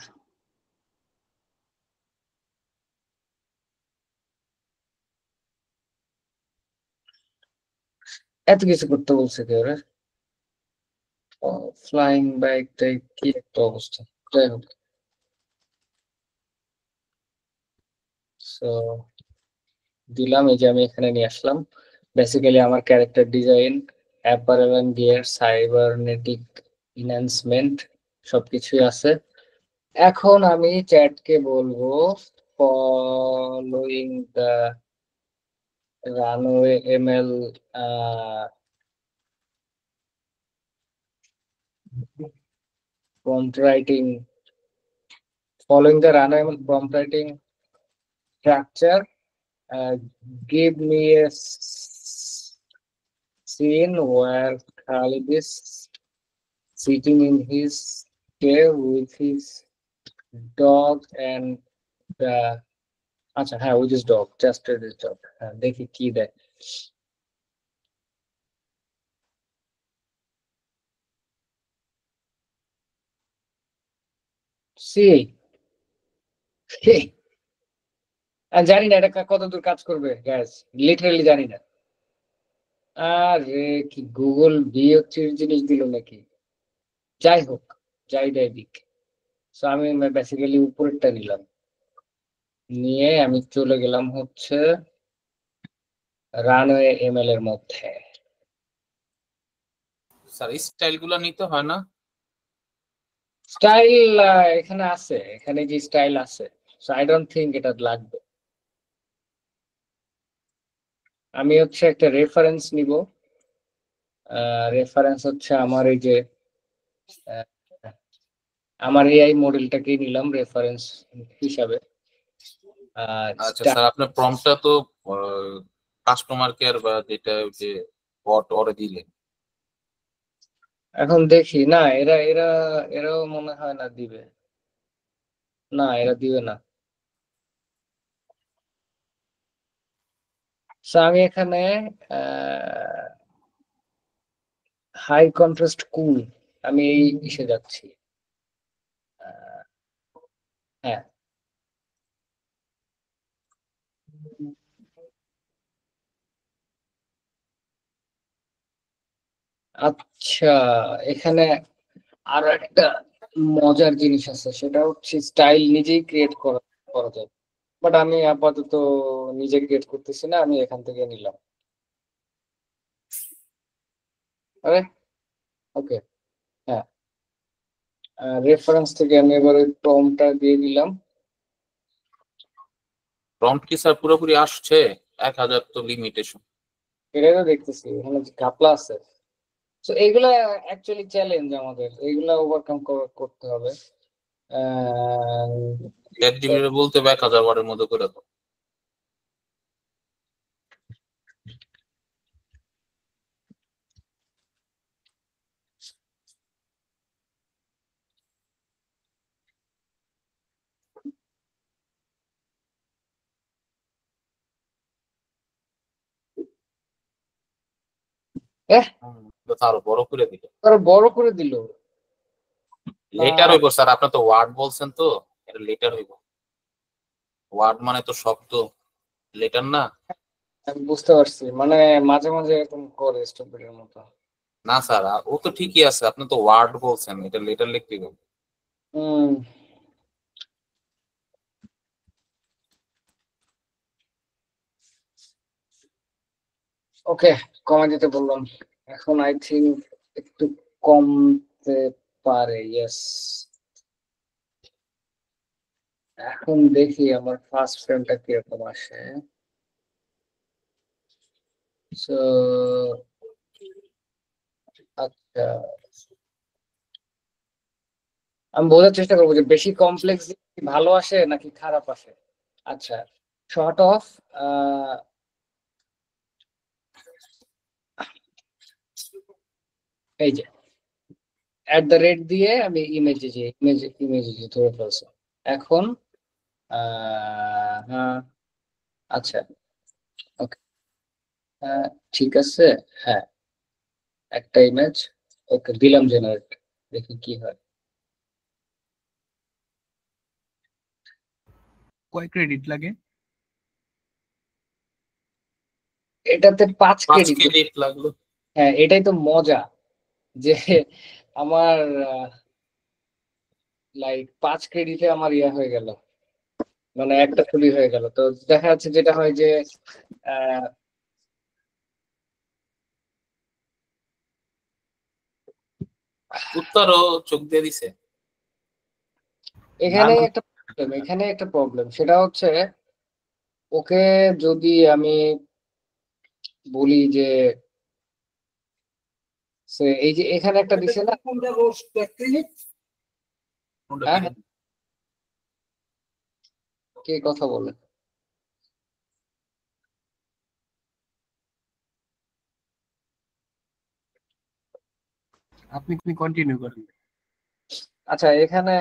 এত কিছু করতে বলছে কি ওরা? ফ্লাইং বাইকটাই কি একটা অবস্থা। যাই হোক, সো দিলাম, এই যে আমি এখানে নিয়ে আসলাম। বেসিক্যালি আমার character design, apparel and gear, cybernetic enhancement সবকিছুই আছে। এখন আমি চ্যাটকে বলবো following the runway ML prompt writing, following the runway prompt writing structure. Uh, give me a scene where Khalid is sitting in his cave with his dog and আচ্ছা হ্যাঁ, with his dog, just his dog। হ্যাঁ, দেখি কি দেয়। C জানি না এটা কতদূর কাজ করবে গ্যাস, লিটারালি জানি না। আরে কি গুগল বিওচির জিনিস দিল নাকি? যাই হোক, যাই দেয় দিক। সো আমি বেসিক্যালি উপরেরটা নিলাম, নিয়ে আমি চলে গেলাম হচ্ছে রানওয়ে এমএল এর মধ্যে। স্যার স্টাইল গুলো নিতে হয় না? স্টাইল এখানে আছে, এখানে যে স্টাইল আছে, সো আই ডোন্ট থিঙ্ক এটা লাগবে। আমি হচ্ছে একটা রেফারেন্স নিব। রেফারেন্স হচ্ছে আমার এই যে আহ, আমার এআই মডেলটাকেই নিলাম রেফারেন্স হিসাবে। আচ্ছা স্যার, আপনার প্রম্পটটা তো কাস্টমার কেয়ার বা যেটা যে বট ওরে দিলেন। এখন দেখি, না এরাও মনে হয় না দিবে, না এরা দিবে না। So, আমি এখানে হাই কন্ট্রাস্ট কুল, আমি এই ইসে যাচ্ছি। আহ, হ্যাঁ, আচ্ছা, এখানে আরো একটা মজার জিনিস আছে, সেটা হচ্ছে স্টাইল নিজেই ক্রিয়েট করা করা যায়। বাট আমি আপাতত নিজে ক্রিয়েট করতেছি না, আমি এখান থেকে নিলাম। আরে ওকে, হ্যাঁ, রেফারেন্স থেকে আমি এবার ওই প্রম্পটটা দিয়ে দিলাম। প্রম্পট কি স্যার পুরোপুরি আসছে? 1000 তো লিমিটেশন। এটাই তো দেখতেছি এখানে যে ঘাপলা আছে। তো এইগুলা অ্যাকচুয়ালি চ্যালেঞ্জ, আমাদের এইগুলা ওভারকাম করতে হবে। চ্যাট জিপিটি বলতে 1000 ওয়ার্ডের মধ্যে করে দাও। তো আরো বড় করে দিল। তারা বড় করে দিল। লেটার হইব স্যার, আপনি তো ওয়ার্ড বলছেন, তো এটা লেটার হইব। ওয়ার্ড মানে তো শব্দ, লেটার না। আমি বুঝতে পারছি, মানে মাঝে মাঝে এরকম করে স্টুপিডের মতো। না স্যার, ও তো ঠিকই আছে, আপনি তো ওয়ার্ড বলছেন, এটা লেটার লিখতে হবে। হুম, ওকে, কমে দিতে বললাম। এখন আই থিঙ্ক একটু কমতে পারে। ইয়েস, এখন দেখি আমার ফার্স্ট ফ্রেমটা কিরকম আসে। সো আচ্ছা, আমি বোঝার চেষ্টা করবো যে বেশি কমপ্লেক্স ভালো আসে নাকি খারাপ আসে। আচ্ছা, শর্ট অফ এই যে @ দিয়ে আমি ইমেজে ধরে ফেলছি। এখন হ্যাঁ, আচ্ছা, ওকে, ঠিক আছে, হ্যাঁ, একটা ইমেজ, ওকে দিলাম জেনারেট, দেখি কি হয়। কয় ক্রেডিট লাগে? এটাতে 5 5 ক্রেডিট। ক্রেডিট লাগলো। হ্যাঁ, এটাই তো মজা, যে আমার লাইক 5 ক্রেডিটে আমার ইয়া হয়ে গেল, মানে একটা ছবি হয়ে গেল। তো দেখা যাচ্ছে যেটা হয় যে আহ, উত্তরও চোখ দিয়ে দিছে। এখানে একটা প্রবলেম, এখানে একটা প্রবলেম, সেটা হচ্ছে ওকে যদি আমি বলি যে এই যে এখানে একটা দিছে না। হ্যাঁ, হ্যাঁ, কে কথা বলে? আপনি কন্টিনিউ করেন। আচ্ছা, এখানে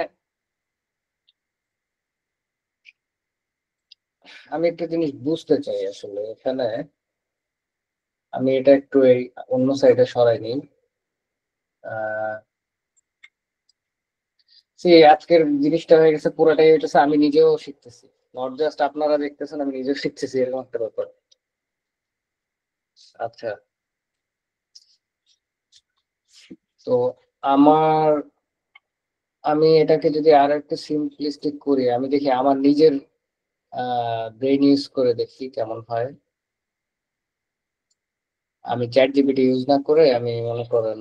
আমি একটা জিনিস বুঝতে চাই আসলে। এখানে আমি এটা একটু এই অন্য সাইডে সরাই নিই। আহ আজকের জিনিসটা হয়ে গেছে, পুরোটাই হইতেছে আমি নিজেও শিখতেছি, নট জাস্ট আপনারা দেখতেছেন, আমি নিজেও শিখতেছি, এরকম একটা ব্যাপার। আচ্ছা, তো আমার আমি এটাকে যদি আর একটু সিম্পলিস্টিক করি, আমি দেখি আমার নিজের ব্রেন ইউজ করে দেখি কেমন হয়। আমি চ্যাট জিপিটি ইউজ না করে আমি মনে করেন,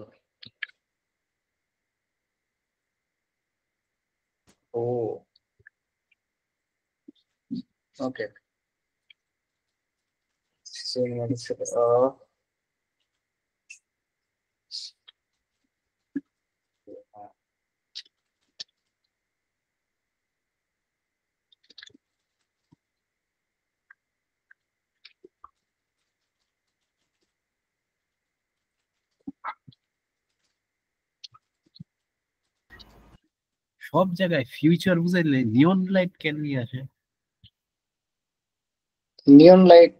ও ওকে, সব জায়গায় ফিউচার বুঝাইলে নিয়ন লাইট কেন নিয়ে আসে? Neon light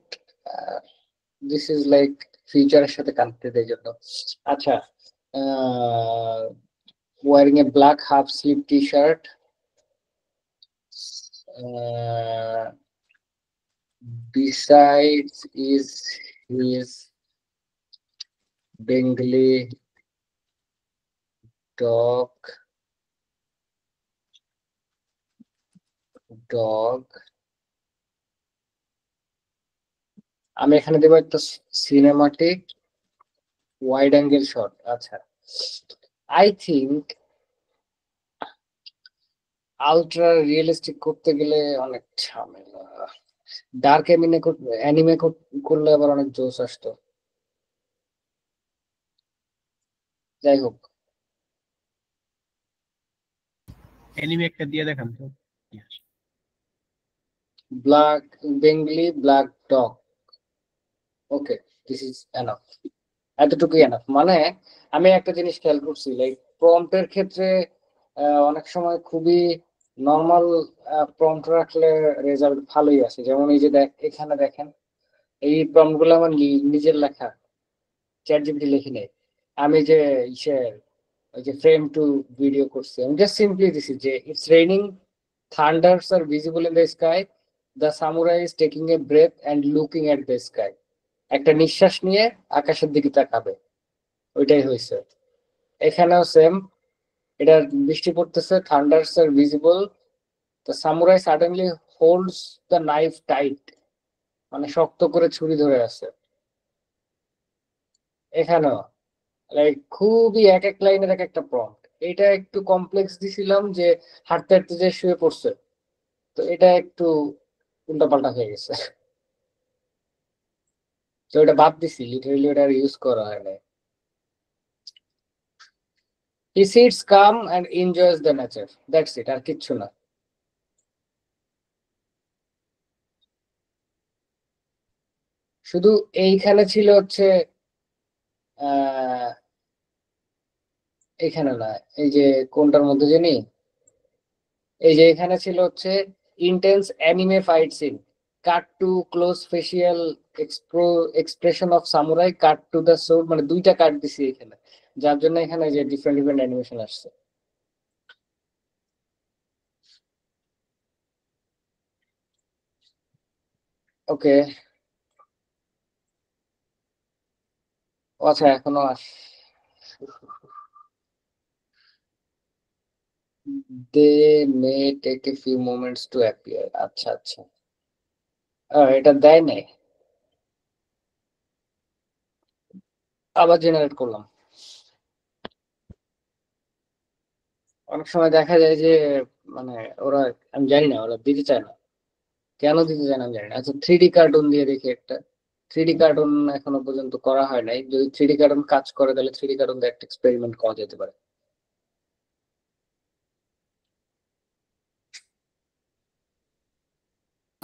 this is like ফিউচারের সাথে কানেক্টেড এই জন্য। আচ্ছা, wearing a black half sleeve T shirt, besides is his Bengali dog আমি এখানে দেবো একটা সিনেমাটিক ওয়াইড অ্যাঙ্গেল শট। আচ্ছা, আই থিঙ্ক আলট্রা রিয়েলিস্টিক করতে গেলে অনেক ঝামেলা, ডার্ক অ্যানিমে করলে আবার অনেক জোশ আসতো। যাই হোক, অ্যানিমে একটা দিয়ে দেখান তো। Black Bengali black dog, okay, this is enough, এতটুকুই এনাফ। মানে আমি একটা জিনিস খেয়াল করছি, লাইক প্রম্পটের ক্ষেত্রে অনেক সময় খুবই নর্মাল প্রম্পট রাখলে রেজাল্ট ভালোই আসে। যেমন এই যে এখানে দেখেন, এই প্রম্পট গুলো আমার নিজের লেখা, চ্যাট জিপিটি লিখি নেই। আমি যে ইসে ওই যে ফ্রেম টু ভিডিও করছি, আমি জাস্ট সিম্পলি দিছি যে it's raining, thunders are visible in the sky, the samurai is taking a breath and looking at the sky. একটা নিঃশ্বাস নিয়ে আকাশের দিকে তাকাবে, ওইটাই হয়েছে। এখানেও সেম, এটা বৃষ্টি পড়তেছে, thunders are visible, the samurai suddenly holds the knife tight, মানে শক্ত করে ছুরি ধরে আছে। এখানেও লাইক খুবই এক এক লাইনের এক একটা প্রম্পট। এটা একটু কমপ্লেক্স দিছিলাম যে হাঁটতে হাঁটতে যে শুয়ে পড়ছে, তো এটা একটু উল্টাপাল্টা হয়ে গেছে, তো এটা বাদ দিছি, লিটারেলি ওটা ইউজ করা হয় না। He sits calm and enjoys the nature. That's it, আর কিচ্ছু না। শুধু এইখানে ছিল হচ্ছে আহ এখানে না, এই যে কোনটার মধ্যে জানি, এই যে এখানে ছিল হচ্ছে intense anime fight scene, cut to close facial expression of samurai, cut to the sword, মানে দুইটা কাট দিছি এখানে, যার জন্য এখানে যে ডিফারেন্ট ডিফারেন্ট অ্যানিমেশন আসছে। ওকে, আচ্ছা এখনো they may take a few moments to appear। আচ্ছা আচ্ছা, এটা দেয় নাই, আবার জেনারেট করলাম। অনেক সময় দেখা যায় যে মানে ওরা, আমি জানি না ওরা দিতে চায় না, কেন দিতে চায় না আমি জানি না। আচ্ছা, 3D কার্টুন দিয়ে দেখি একটা। 3D কার্টুন এখনো পর্যন্ত করা হয় নাই, যদি 3D কার্টুন কাজ করে তাহলে 3D কার্টুন দিয়ে একটা এক্সপেরিমেন্ট করা যেতে পারে।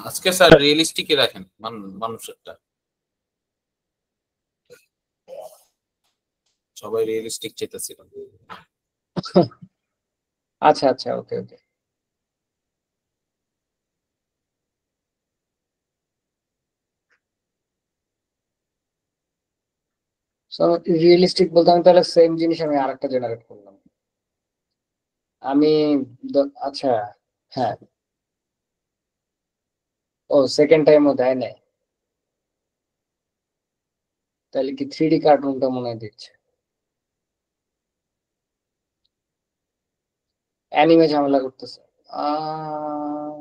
আজকে স্যার রিয়েলিস্টিকই রাখেন মানুষেরটা, সবাই রিয়েলিস্টিক চেতেছিল। আচ্ছা আচ্ছা, ওকে ওকে। রিয়েলিস্টিক বলতে আমি তাহলে সেম জিনিস আমি আরেকটা জেনারেট করলাম। আমি আচ্ছা, হ্যাঁ, ও সেকেন্ড টাইমও দেয় নাই, তাহলে কি 3D কার্টুনটা মনে হয় দিচ্ছে, অ্যানিমে ঝামেলা করতেছে। আহ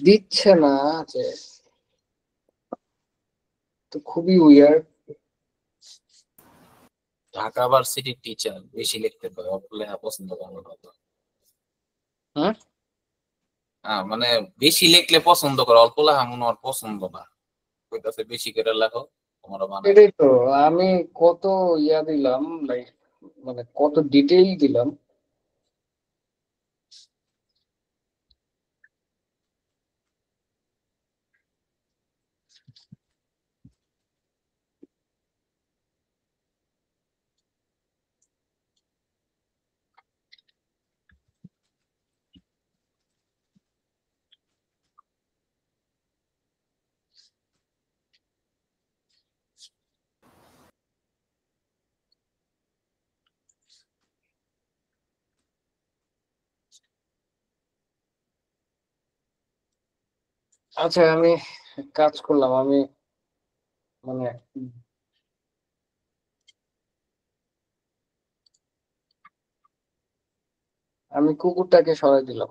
দিচ্ছে না যে, তো খুবই উইয়ার্ড। ঢাকা ভার্সিটির টিচার বেশি লিখতে পারে, লেখা পছন্দ করে না। হুম? মানে বেশি লেখলে পছন্দ করে, অল্প লেখা মনে হয় পছন্দ না। কইতাছে বেশি করে লেখো, তোমার বানায়। এটাই তো, আমি কত ইয়া দিলাম, লাইক মানে কত ডিটেইল দিলাম। আচ্ছা, আমি কাজ করলাম, আমি মানে আমি কুকুরটাকে সরাই দিলাম।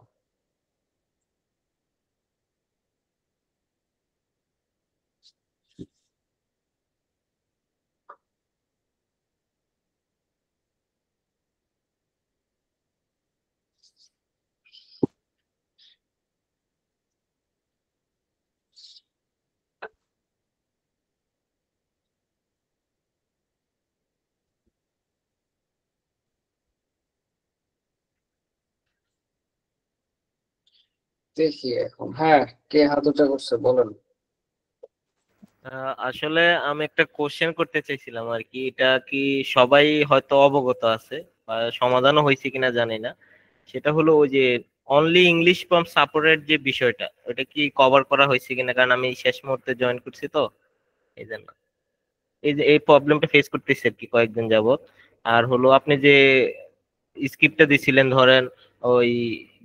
দেখি এখন, হ্যাঁ, কে হাতুটা করছে বলেন। আসলে আমি একটা কোশ্চেন করতে চাইছিলাম আর কি, এটা কি সবাই হয়তো অবগত আছে বা সমাধানও হয়েছে কিনা জানি না। সেটা হলো ওই যে অনলি ইংলিশ ফ্রম সাপোর্টের যে বিষয়টা, ওটা কি কভার করা হয়েছে কিনা, কারণ আমি শেষ মুহূর্তে জয়েন করছি তো এই জন্য এই যে এই প্রবলেমটা ফেস করতেছি আর কি কয়েকদিন যাবত। আর হলো আপনি যে স্ক্রিপ্টটা দিছিলেন ধরেন, ওই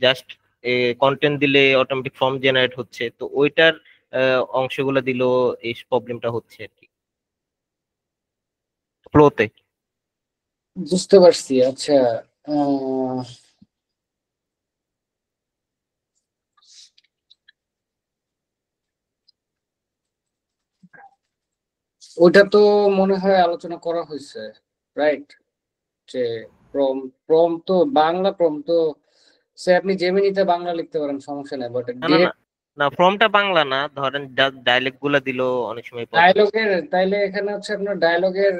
জাস্ট কন্টেন্ট দিলে অটোমেটিক ফর্ম জেনারেট হচ্ছে, তো ওইটার অংশগুলো দিলেও এই প্রবলেমটা হচ্ছে আর কি ফ্লোতে। বুঝতে পারছি। আচ্ছা, আহ, ওইটা তো মনে হয় আলোচনা করা হয়েছে, রাইট? যে প্রম প্রম তো বাংলা প্রম তো, সে আপনি জেমিনিতে বাংলা লিখতে পারেন, সমস্যা নেই, বাট না না না, ডিরেক্ট না ফর্মটা বাংলা না, ধরেন ডাইলেক্ট গুলা দিলেও অনেক সময় প্রবলেম। ডায়লগের, তাইলে এখানে হচ্ছে আপনার ডায়লগের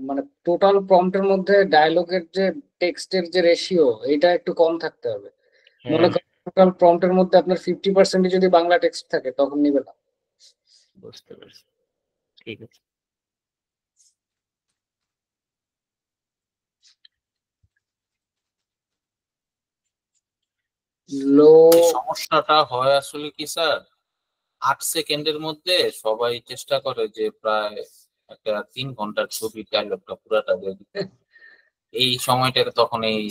মানে টোটাল প্রম্পটের মধ্যে ডায়লগের যে টেক্সটের যে রেশিও, এটা একটু কম থাকতে হবে। মনে হ্যাঁ, করেন টোটাল প্রম্পটের মধ্যে আপনার 50% যদি বাংলা টেক্সট থাকে তখন নিবে না। বুঝতে পারছি, ঠিক আছে। লো, এই সমস্যাটা হয় আসলে কি স্যার, 8 সেকেন্ডের মধ্যে সবাই চেষ্টা করে যে প্রায় একটা 3 ঘন্টার ছবির ডায়লগটা পুরাটা দিয়ে দিতে। এই সময়টাতে তখন এই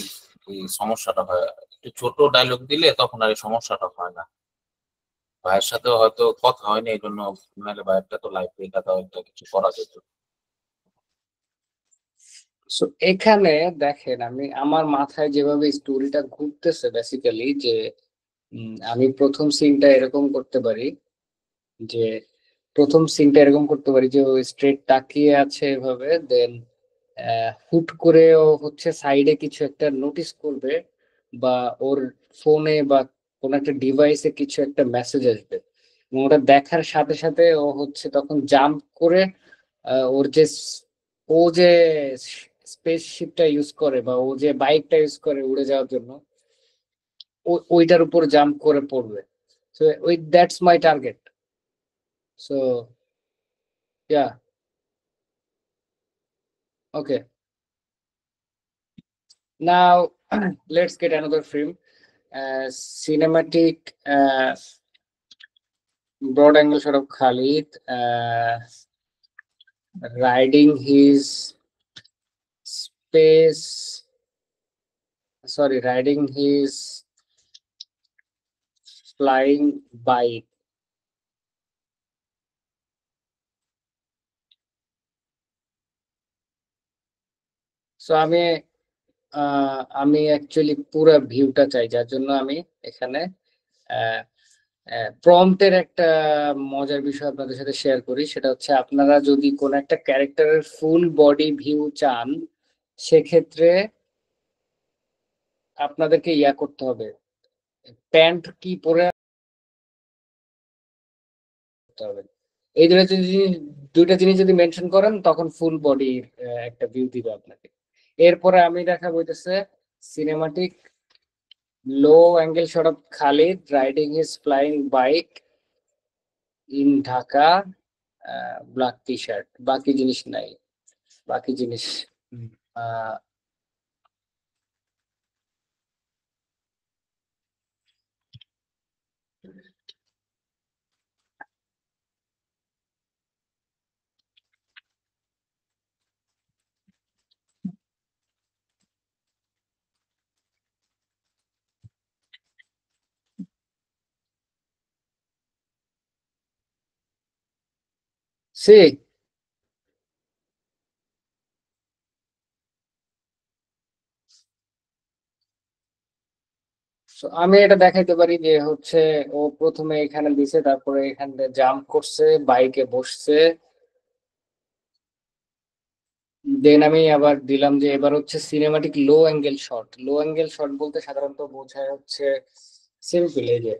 এই সমস্যাটা হয়। একটু ছোট ডায়লগ দিলে তখন আর এই সমস্যাটা হয় না। ভাইয়ের সাথে হয়তো কথা হয়নি এই জন্য, নাহলে ভাইয়েরটা তো লাইফ লেখা তাও একটা কিছু করা যেত। সো এখানে দেখেন, আমি আমার মাথায় যেভাবে স্টোরিটা ঘুরতেছে বেসিক্যালি, যে আমি প্রথম সিনটা এরকম করতে পারি, যে প্রথম সিনটা এরকম করতে পারি যে ও স্ট্রেট তাকিয়ে আছে এভাবে, দেন হুট করে ও হচ্ছে সাইডে কিছু একটা নোটিস করবে, বা ওর ফোনে বা কোন একটা ডিভাইসে কিছু একটা মেসেজ আসবে, এবং ওটা দেখার সাথে সাথে ও হচ্ছে তখন জাম্প করে ওর যে ও যে স্পেসশিপটা ইউজ করে বা ও যে বাইকটা ইউজ করে উড়ে যাওয়ার জন্য, ওইটার উপর জাম্প করে পড়বে। সো ওই that's my target. So yeah, okay, now let's get another film. Cinematic broad angle shot of Khalid riding his space, sorry, riding his flying bike. So আমি অ্যাকচুয়ালি পুরো ভিউটা চাই, যার জন্য আমি এখানে প্রম্পটের একটা মজার বিষয় আপনাদের সাথে শেয়ার করি। সেটা হচ্ছে, আপনারা যদি কোন একটা ক্যারেক্টারের ফুল বডি ভিউ চান, সেক্ষেত্রে আপনাদেরকে ইয়া করতে হবে, প্যান্ট কি পরে আসতে হবে। এই দুইটা জিনিস যদি মেনশন করেন তখন ফুল বডির একটা ভিউ দিবে আপনাকে। এরপরে আমি দেখাবো হইতেছে cinematic low angle shot of Khalid riding his flying bike in Dhaka, black T shirt. বাকি জিনিস নাই, বাকি জিনিস আহ সি আমি এটা দেখাইতে পারি যে হচ্ছে ও প্রথমে এখানে দিছে, তারপরে এখানে জাম্প করছে, বাইকে বসছে, দেন আমি আবার দিলাম যে এবার হচ্ছে সিনেমাটিক লো অ্যাঙ্গেল শট। লো অ্যাঙ্গেল শট বলতে সাধারণত বোঝায় হচ্ছে সিম্পল, এই যে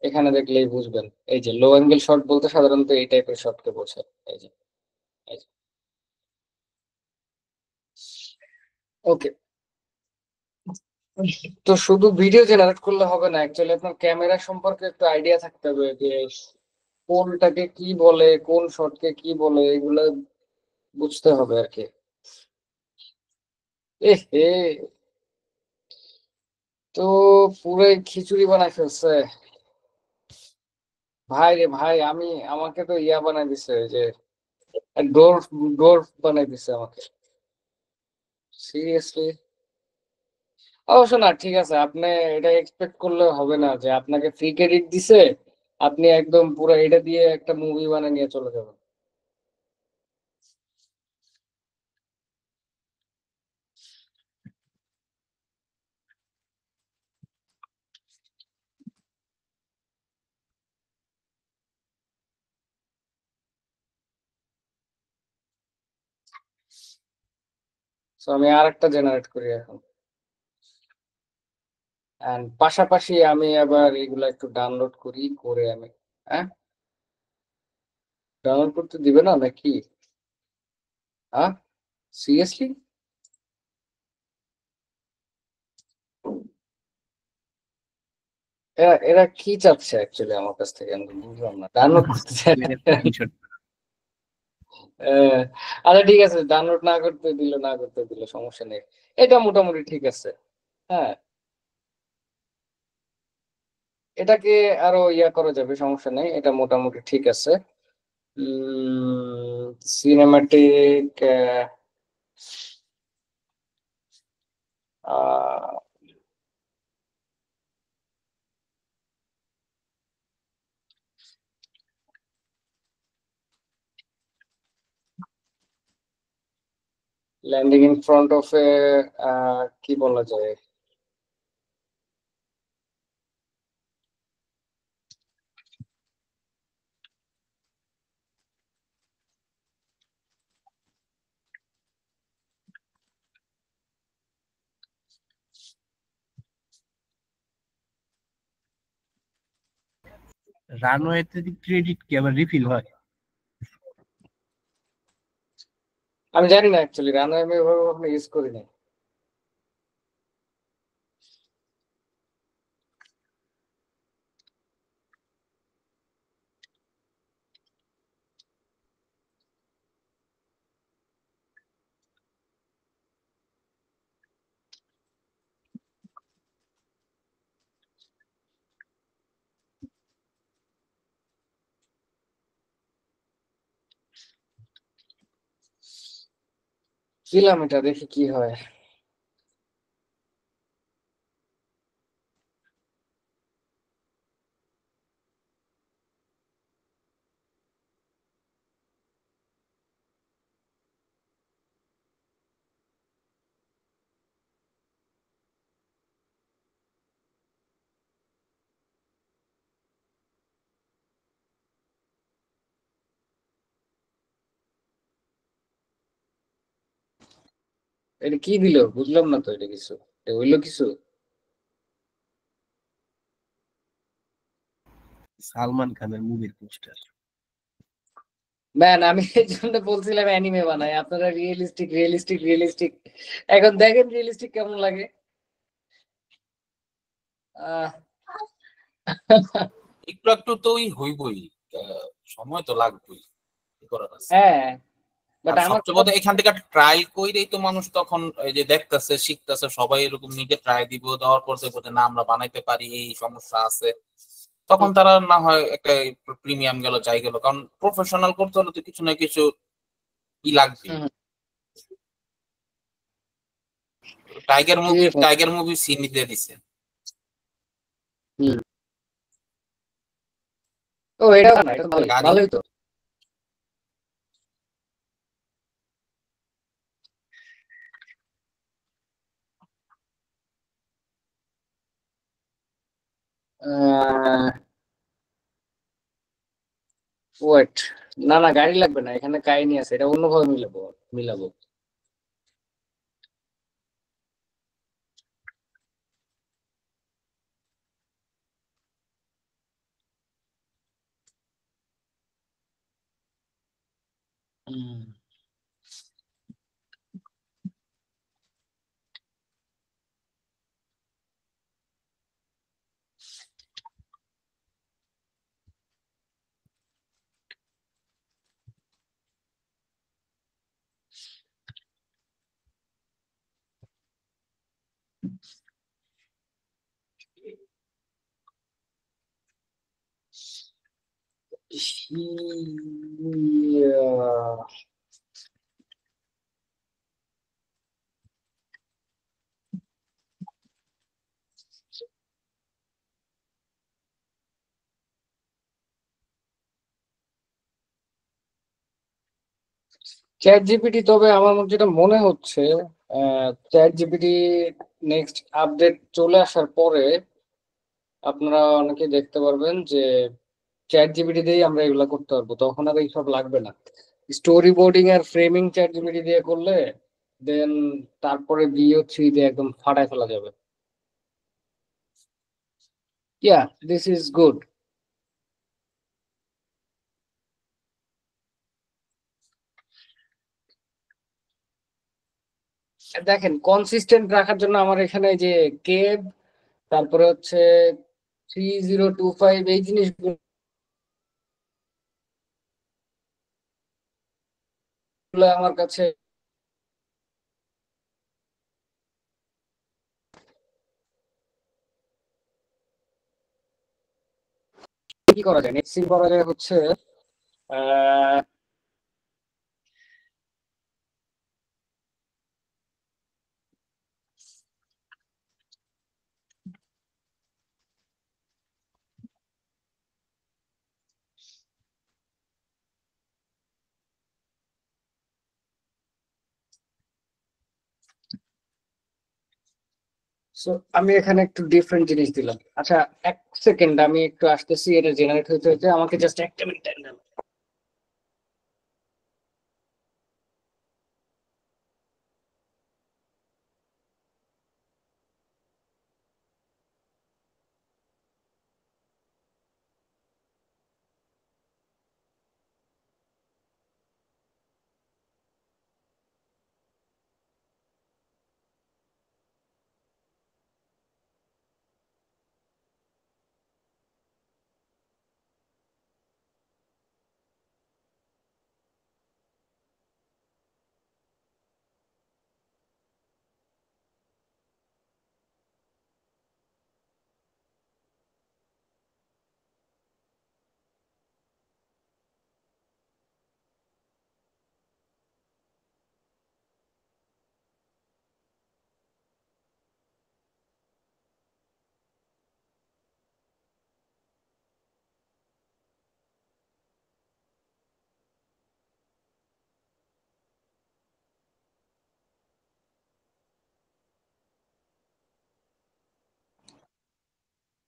এখানে দেখলেই বুঝবেন। এই যে লো অ্যাঙ্গেল শট বলতে সাধারণত এই টাইপের শটকে বোঝায়। এই যে ওকে। তো শুধু ভিডিও জেনারেট করলে হবে না, অ্যাকচুয়ালি আপনার ক্যামেরা সম্পর্কে একটু আইডিয়া থাকতে হবে যে কোনটাকে কি বলে, কোন শটকে কি বলে, এগুলো বুঝতে হবে আর কি। এ হে, তো পুরাই খিচুড়ি বানাই ফেলছে ভাই রে ভাই। আমাকে তো ইয়া বানাই দিছে, ওই যে ডোরফ ডোরফ বানাই দিছে আমাকে, সিরিয়াসলি। অবশ্য না, ঠিক আছে, আপনি এটা এক্সপেক্ট করলে হবে না যে আপনাকে ফ্রি ক্রেডিট দিছে, আপনি একদম পুরো এটা দিয়ে একটা মুভি বানিয়ে নিয়ে চলে যাবেন। তো আমি আর একটা জেনারেট করি এখন, এন্ড পাশাপাশি আমি আবার এগুলা একটু ডাউনলোড করি, করে আমি, হ্যাঁ, ডাউনলোড করতে দিবে না নাকি? হ্যাঁ, সিরিয়াসলি? এরা এরা কি চাচ্ছে অ্যাকচুয়ালি আমার কাছ থেকে, আমি তো বুঝলাম না। ডাউনলোড করতে চায় না। স্ক্রিনশট আহ, আচ্ছা ঠিক আছে, ডাউনলোড না করতে দিলে সমস্যা নেই। এটা মোটামুটি ঠিক আছে। হ্যাঁ, এটাকে আরো ইয়া করা যাবে, সমস্যা নেই, এটা মোটামুটি ঠিক আছে। Cinematic landing in front of a, কি বলা যায়, রানওয়েতে ক্রেডিট কি আবার রিফিল হয়? আমি জানি না অ্যাকচুয়ালি, রানওয়ে আমি ওভাবে কখনো ইউজ করি না। দিলাম, এটা দেখি কি হয়। এটা কি দিল বুঝলাম না তো, এটা কিছু এটা হইলো কিছু? সালমান খানের মুভির পোস্টার। ম্যান আমি এই জন্য বলছিলাম অ্যানিমে বানাই, আপনারা রিয়েলিস্টিক রিয়েলিস্টিক রিয়েলিস্টিক। এখন দেখেন রিয়েলিস্টিক কেমন লাগে। আহ একটু একটু তো ওই হইবই, সময় তো লাগবেই, কি করার আছে। হ্যাঁ বাট আর আমার সবচেয়ে বড় এখান থেকে ট্রাই কইরেই তো মানুষ তখন এই যে দেখতেছে শিখতেছে, সবাই এরকম নিজে ট্রাই দিব, দেওয়ার পর দেখবো যে না আমরা বানাইতে পারি, এই সমস্যা আছে, তখন তারা না হয় একটা প্রিমিয়াম গেল যাই গেল, কারণ প্রফেশনাল করতে হলে তো কিছু না কিছু ই লাগবে। হুম, ঠিক আছে। টাইগার মুভি সিন দিয়ে দিছে। হুম। ও এটা না, এটা ভালোই গাড়ি ভালোই তো। ওয়েট, না না গাড়ি লাগবে না, এখানে কাহিনী আছে, এটা অন্যভাবে মিলাবো মিলাবো। হুম। চ্যাট জিপিটি, তবে আমার যেটা মনে হচ্ছে চ্যাট জিপিটি নেক্সট আপডেট চলে আসার পরে আপনারা অনেকে দেখতে পারবেন যে চ্যাট জিপিটি দিয়েই আমরা এগুলা করতে পারবো, তখন আর এইসব লাগবে না। স্টোরি বোর্ডিং আর ফ্রেমিং চ্যাট জিপিটি দিয়ে করলে দেন তারপরে VO3 দিয়ে একদম ফাটায় ফেলা যাবে। ইয়া, দিস ইজ গুড। দেখেন কনসিস্টেন্ট রাখার জন্য আমার এখানে যে কেব, তারপরে হচ্ছে 3025, এই জিনিসগুলো আমার কাছে কি করা যায়, নেক্সট সিন করা যায় হচ্ছে আহ so আমি এখানে একটু ডিফারেন্ট জিনিস দিলাম। আচ্ছা, এক সেকেন্ড আমি একটু আসতেছি, এটা জেনারেট হইতে হইতে আমাকে জাস্ট একটা মিনিট টাইম দেন।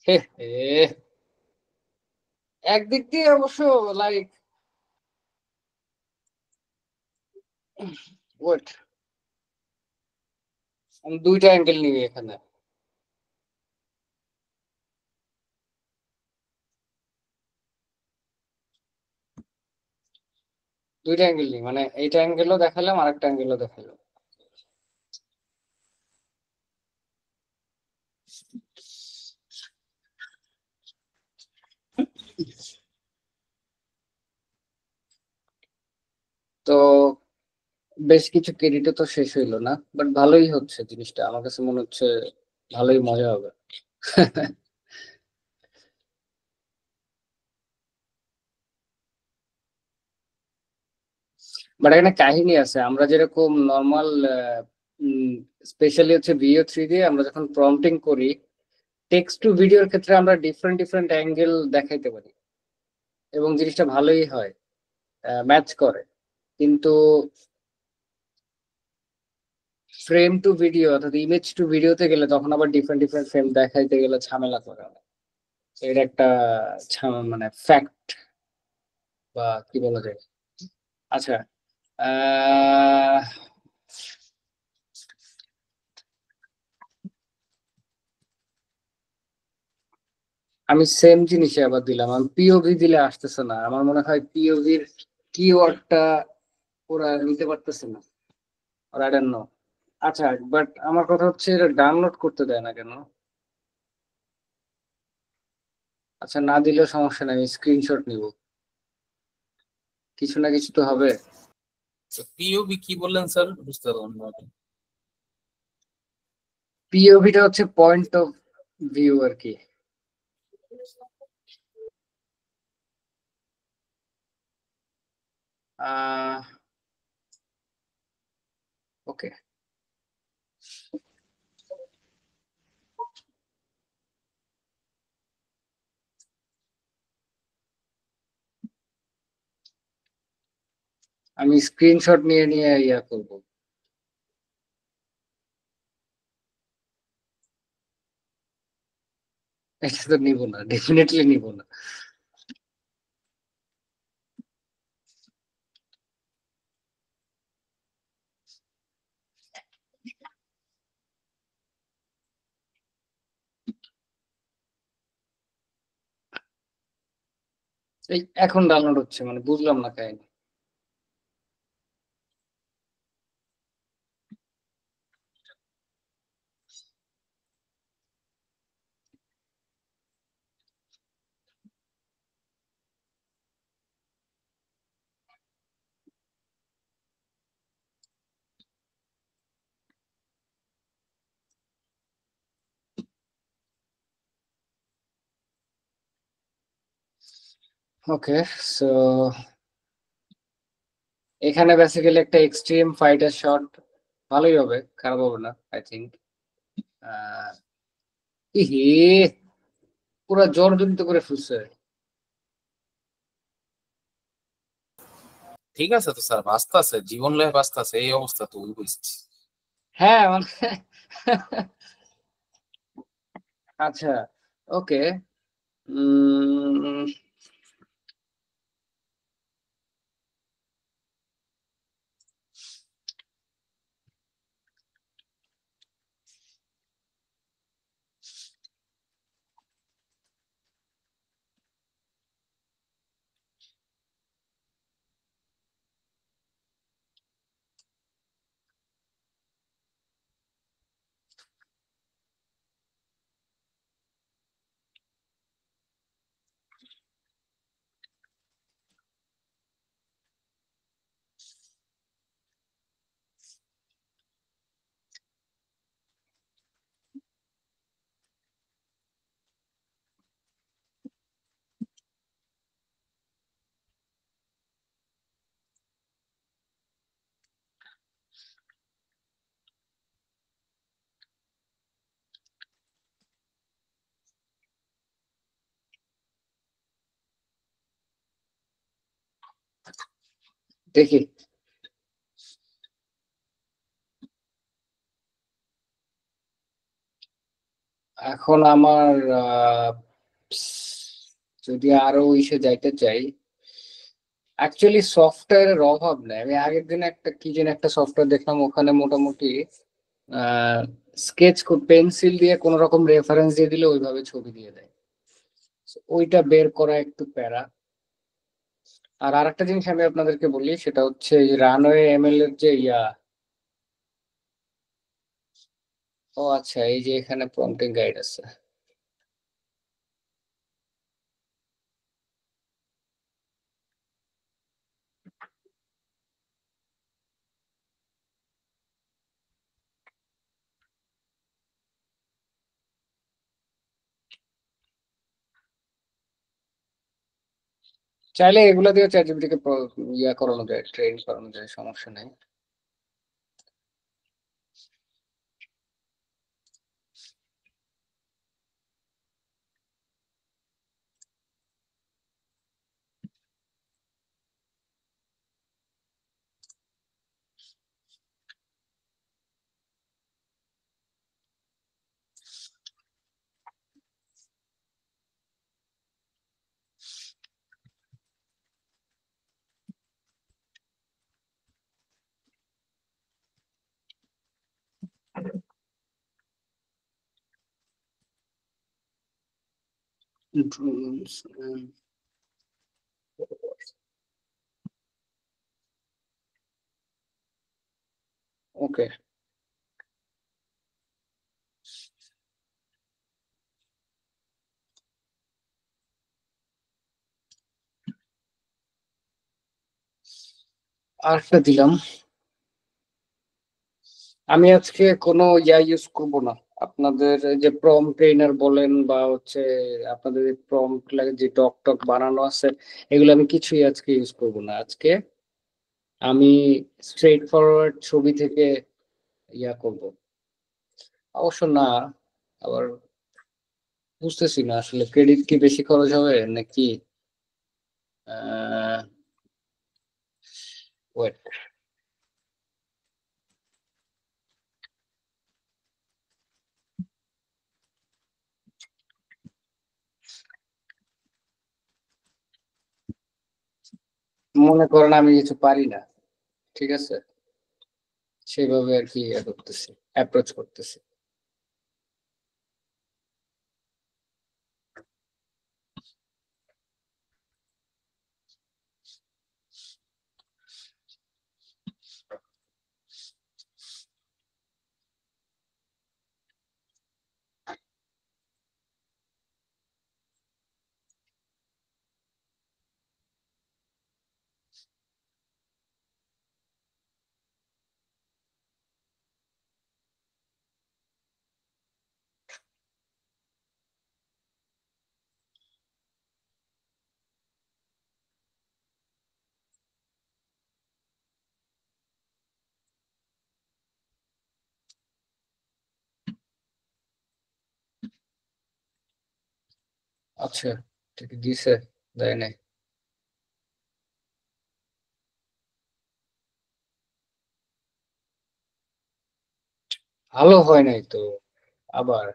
হে হে, একদিক দিয়ে অবশ্য লাইক ওয়েট, আমি দুইটা অ্যাঙ্গেল নিই এখানে। দুইটা অ্যাঙ্গেল নিই, মানে এইটা অ্যাঙ্গেলও দেখালাম আর একটা অ্যাঙ্গেলও দেখালাম। তো বেশ কিছু ক্রেডিটও তো শেষ হইলো না, বাট ভালোই হচ্ছে জিনিসটা, আমার কাছে মনে হচ্ছে ভালোই মজা হবে। বাট এখানে কাহিনী আছে, আমরা যেরকম নর্মাল স্পেশালি হচ্ছে VO3 দিয়ে আমরা যখন প্রম্পটিং করি, টেক্সট টু ভিডিওর ক্ষেত্রে আমরা ডিফারেন্ট ডিফারেন্ট অ্যাঙ্গেল দেখাইতে পারি এবং জিনিসটা ভালোই হয়, ম্যাচ করে। কিন্তু ফ্রেম টু ভিডিও অর্থাৎ ইমেজ টু ভিডিওতে গেলে তখন আবার ডিফারেন্ট ডিফারেন্ট ফ্রেম দেখাইতে গেলে ঝামেলা করে অনেক। তো এটা একটা মানে ফ্যাক্ট বা কি বলা যায়। আচ্ছা, আহ আমি সেম জিনিসে আবার দিলাম, আমি পিওভি দিলে আসতেছে না, আমার মনে হয় পিওভির কিওয়ার্ডটা ওরা নিতে পারতেছে না, আর আই ডোন্ট নো। আচ্ছা, বাট আমার কথা হচ্ছে এটা ডাউনলোড করতে দেয় না কেন? আচ্ছা, না দিলেও সমস্যা নাই, আমি স্ক্রিনশট নিব, কিছু না কিছু তো হবে। পিওবি কি বললেন স্যার, বুঝতে পারলাম না। পিওভিটা হচ্ছে পয়েন্ট অফ ভিউ আর কি। ওকে, আমি স্ক্রিনশট নিয়ে নিয়ে ইয়া করব। এটা তো নিব না, ডেফিনেটলি নিব না। এই এখন ডাউনলোড হচ্ছে, মানে বুঝলাম না কাহিনী। ওকে, সো এখানে বেসিক্যালি একটা এক্সট্রিম ফাইটার শট, ভালোই হবে, খারাপ হবে না আই থিঙ্ক। ইহে, পুরা জর্জরিত করে ফেলছে। ঠিক আছে তো স্যার, বাঁচতে আছে, জীবন লয়ে বাঁচতে আছে, এই অবস্থা তো বুঝছি। হ্যাঁ মানে আচ্ছা, ওকে, দেখি। এখন আমার যদি আরো ইসে যাইতে চাই, অ্যাকচুয়ালি সফটওয়্যারের অভাব নেই। আমি আগের দিন একটা কি যেন একটা সফটওয়্যার দেখলাম, ওখানে মোটামুটি স্কেচ পেন্সিল দিয়ে কোন রকম রেফারেন্স দিয়ে দিলে ওইভাবে ছবি দিয়ে দেয়। So, ওইটা বের করা একটু প্যারা। আর আরেকটা জিনিস আমি আপনাদেরকে বলি, সেটা হচ্ছে রানওয়ে এমএল এর যে ও আচ্ছা, এই যে এখানে প্রম্পটিং গাইড আছে। চাইলে এগুলা দিয়ে চ্যাটজিপিটি কে করানো যায়, ট্রেন করানো যায়, সমস্যা নাই। ওকে, আরেকটা দিলাম। আমি আজকে কোনো ইউজ করব না। আপনাদের যে প্রম ট্রেনার বলেন বা হচ্ছে আপনাদের প্রম্পট লাগে যে ডক টক বানানো আছে, এগুলো আমি কিছুই আজকে ইউজ করব না। আজকে আমি স্ট্রেট ফরওয়ার্ড ছবি থেকে করব। অবশ্য না, আবার বুঝতেছি না আসলে ক্রেডিট কি বেশি খরচ হবে নাকি। ওয়েট, মনে করেন আমি কিছু পারি না, ঠিক আছে, সেভাবে আর কি করতেছি, অ্যাপ্রোচ করতেছি। আচ্ছা, ঠিক দিছে, দেয় নাই। ভালো হয় নাই তো আবার।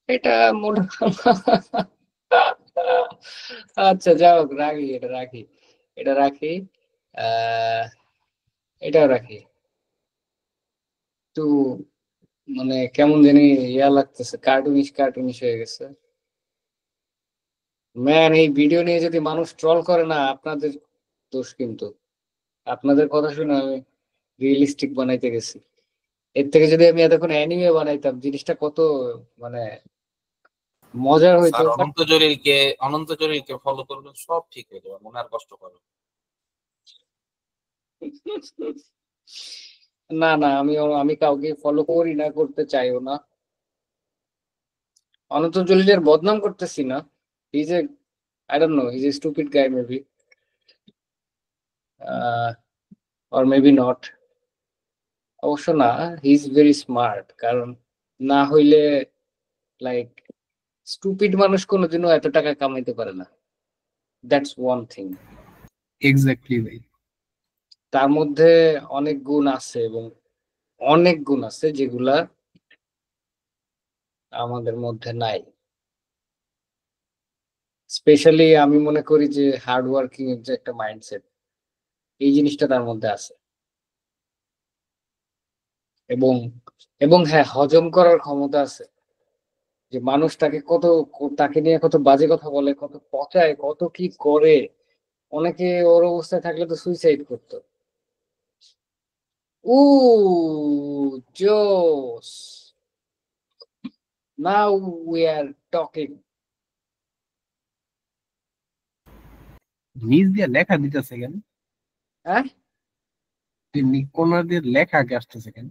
এটা মনে আচ্ছা, যাও রাখি, এটা রাখি, এটা রাখি, আহ এটাও রাখি। একটু মানে কেমন জানি লাগতেছে, কার্টুনিশ কার্টুনিশ হয়ে গেছে। ম্যান, এই ভিডিও নিয়ে যদি মানুষ ট্রল করে না, আপনাদের দোষ কিন্তু। আপনাদের কথা শুনে আমি রিয়েলিস্টিক বানাইতে গেছি। এর থেকে যদি আমি এতক্ষণ অ্যানিমে বানাইতাম, জিনিসটা কত মানে মজার হইতো। স্যার অনন্ত জলিলকে ফলো করবেন, সব ঠিক হয়ে যাবে, মনে আর কষ্ট করবে না। না না, আমি কাউকে ফলো করি না, করতে চাইও না। অনন্ত জলিলের বদনাম করতেছি না, his A I don't know, his A stupid guy maybe, or maybe not. অবশ্য না, হি ইজ ভেরি স্মার্ট, কারণ না হইলে লাইক স্টুপিড মানুষ কোনোদিনও এত টাকা কামাইতে পারে না, দ্যাটস ওয়ান থিং। এক্স্যাক্টলি ভাই। তার মধ্যে অনেক গুণ আছে, এবং অনেক গুণ আছে যেগুলা আমাদের মধ্যে নাই। স্পেশালি আমি মনে করি যে হার্ড ওয়ার্কিং এর যে একটা মাইন্ডসেট, এই জিনিসটা তার মধ্যে আছে। এবং এবং হ্যাঁ, হজম করার ক্ষমতা আছে, যে মানুষ তাকে তাকে নিয়ে কত বাজে কথা বলে, কত পচায়, কত কি করে। অনেকে ওর অবস্থায় থাকলে তো সুইসাইড করতো। উ জোস, নাও উই আর টকিং। নিজ দিয়ে লেখা দিতেছে কেন? হ্যাঁ, কোনার দিয়ে লেখা আগে আসতেছে কেন?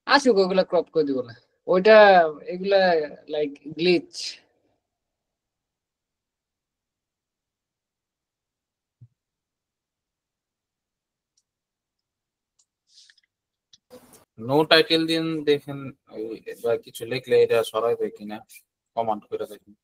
আসুক, ওগুলা ক্রপ করে দিব না, ওইটা এগুলা লাইক গ্লিচ। নো টাইটেল দিন দেখেন, বা কিছু লিখলে এটা সরাই দেয় কিনা, কমান্ড করে দেখেন।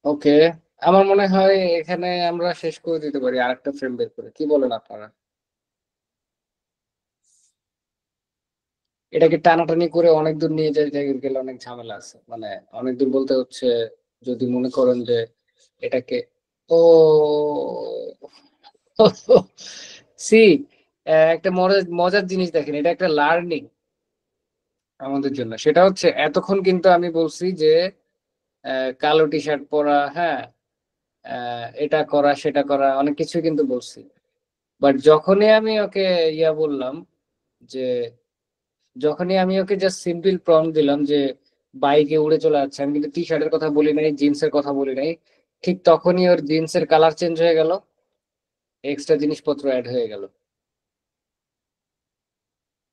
ওকে, আমার মনে হয় এখানে আমরা শেষ করে দিতে পারি আরেকটা ফ্রেম বের করে, কি বলেন আপনারা? এটাকে টানাটানি করে অনেক দূর নিয়ে যেতে গেলে অনেক ঝামেলা আছে, মানে অনেক দূর বলতে হচ্ছে, যদি মনে করেন যে এটাকে, ও সি, একটা মজার জিনিস দেখেন, এটা একটা লার্নিং আমাদের জন্য। সেটা হচ্ছে এতক্ষণ কিন্তু আমি বলছি যে কালো টি শার্ট পরা, হ্যাঁ, এটা করা সেটা করা, অনেক কিছু কিন্তু বলছি। বাট যখনই আমি ওকে বললাম যে, যখনই আমি ওকে জাস্ট সিম্পল প্রম্পট দিলাম যে বাইকে উড়ে চলে যাচ্ছে, আমি কিন্তু টি শার্টের কথা বলি নাই, জিন্সের কথা বলি নাই, ঠিক তখনই ওর জিন্সের কালার চেঞ্জ হয়ে গেল, এক্সট্রা জিনিসপত্র অ্যাড হয়ে গেল।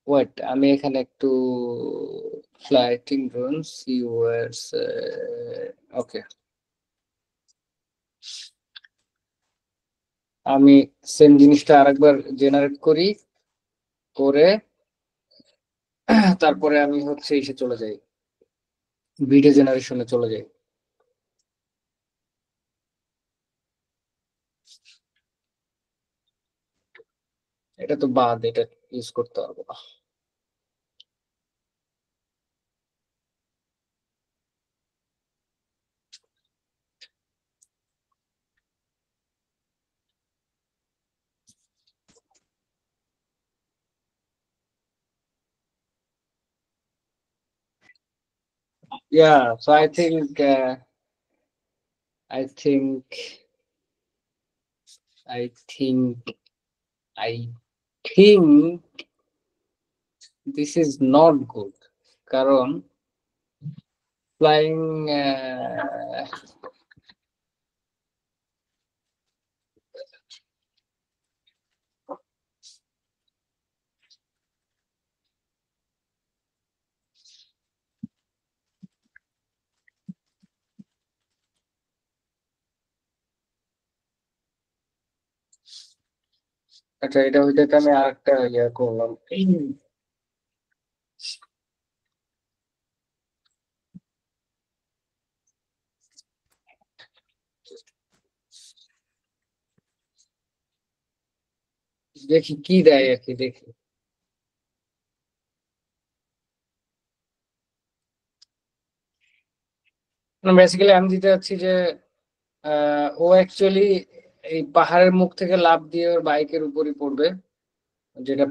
ওয়েট, আমি এখানে একটু ফ্লাইটিং ড্রোনস ইউএস, ওকে, আমি সেম জিনিসটা আরেকবার জেনারেট করি, করে তারপরে আমি হচ্ছে এসে চলে যাই, ভিডিও জেনারেশনে চলে যাই। এটা তো বাদ, এটা ইউজ করতে পারবো না। Yeah, so I think, I think, I think this is not good. কারণ ফ্লাইং, আচ্ছা, এটা হইতে তো আমি আরেকটা করলাম। দেখি কি দেয় আর কি, দেখি। বেসিক্যালি আমি দিতে যাচ্ছি যে ও অ্যাকচুয়ালি এই পাহাড়ের মুখ থেকে লাফ দিয়ে ওর বাইকের উপরই পড়বে, যেটা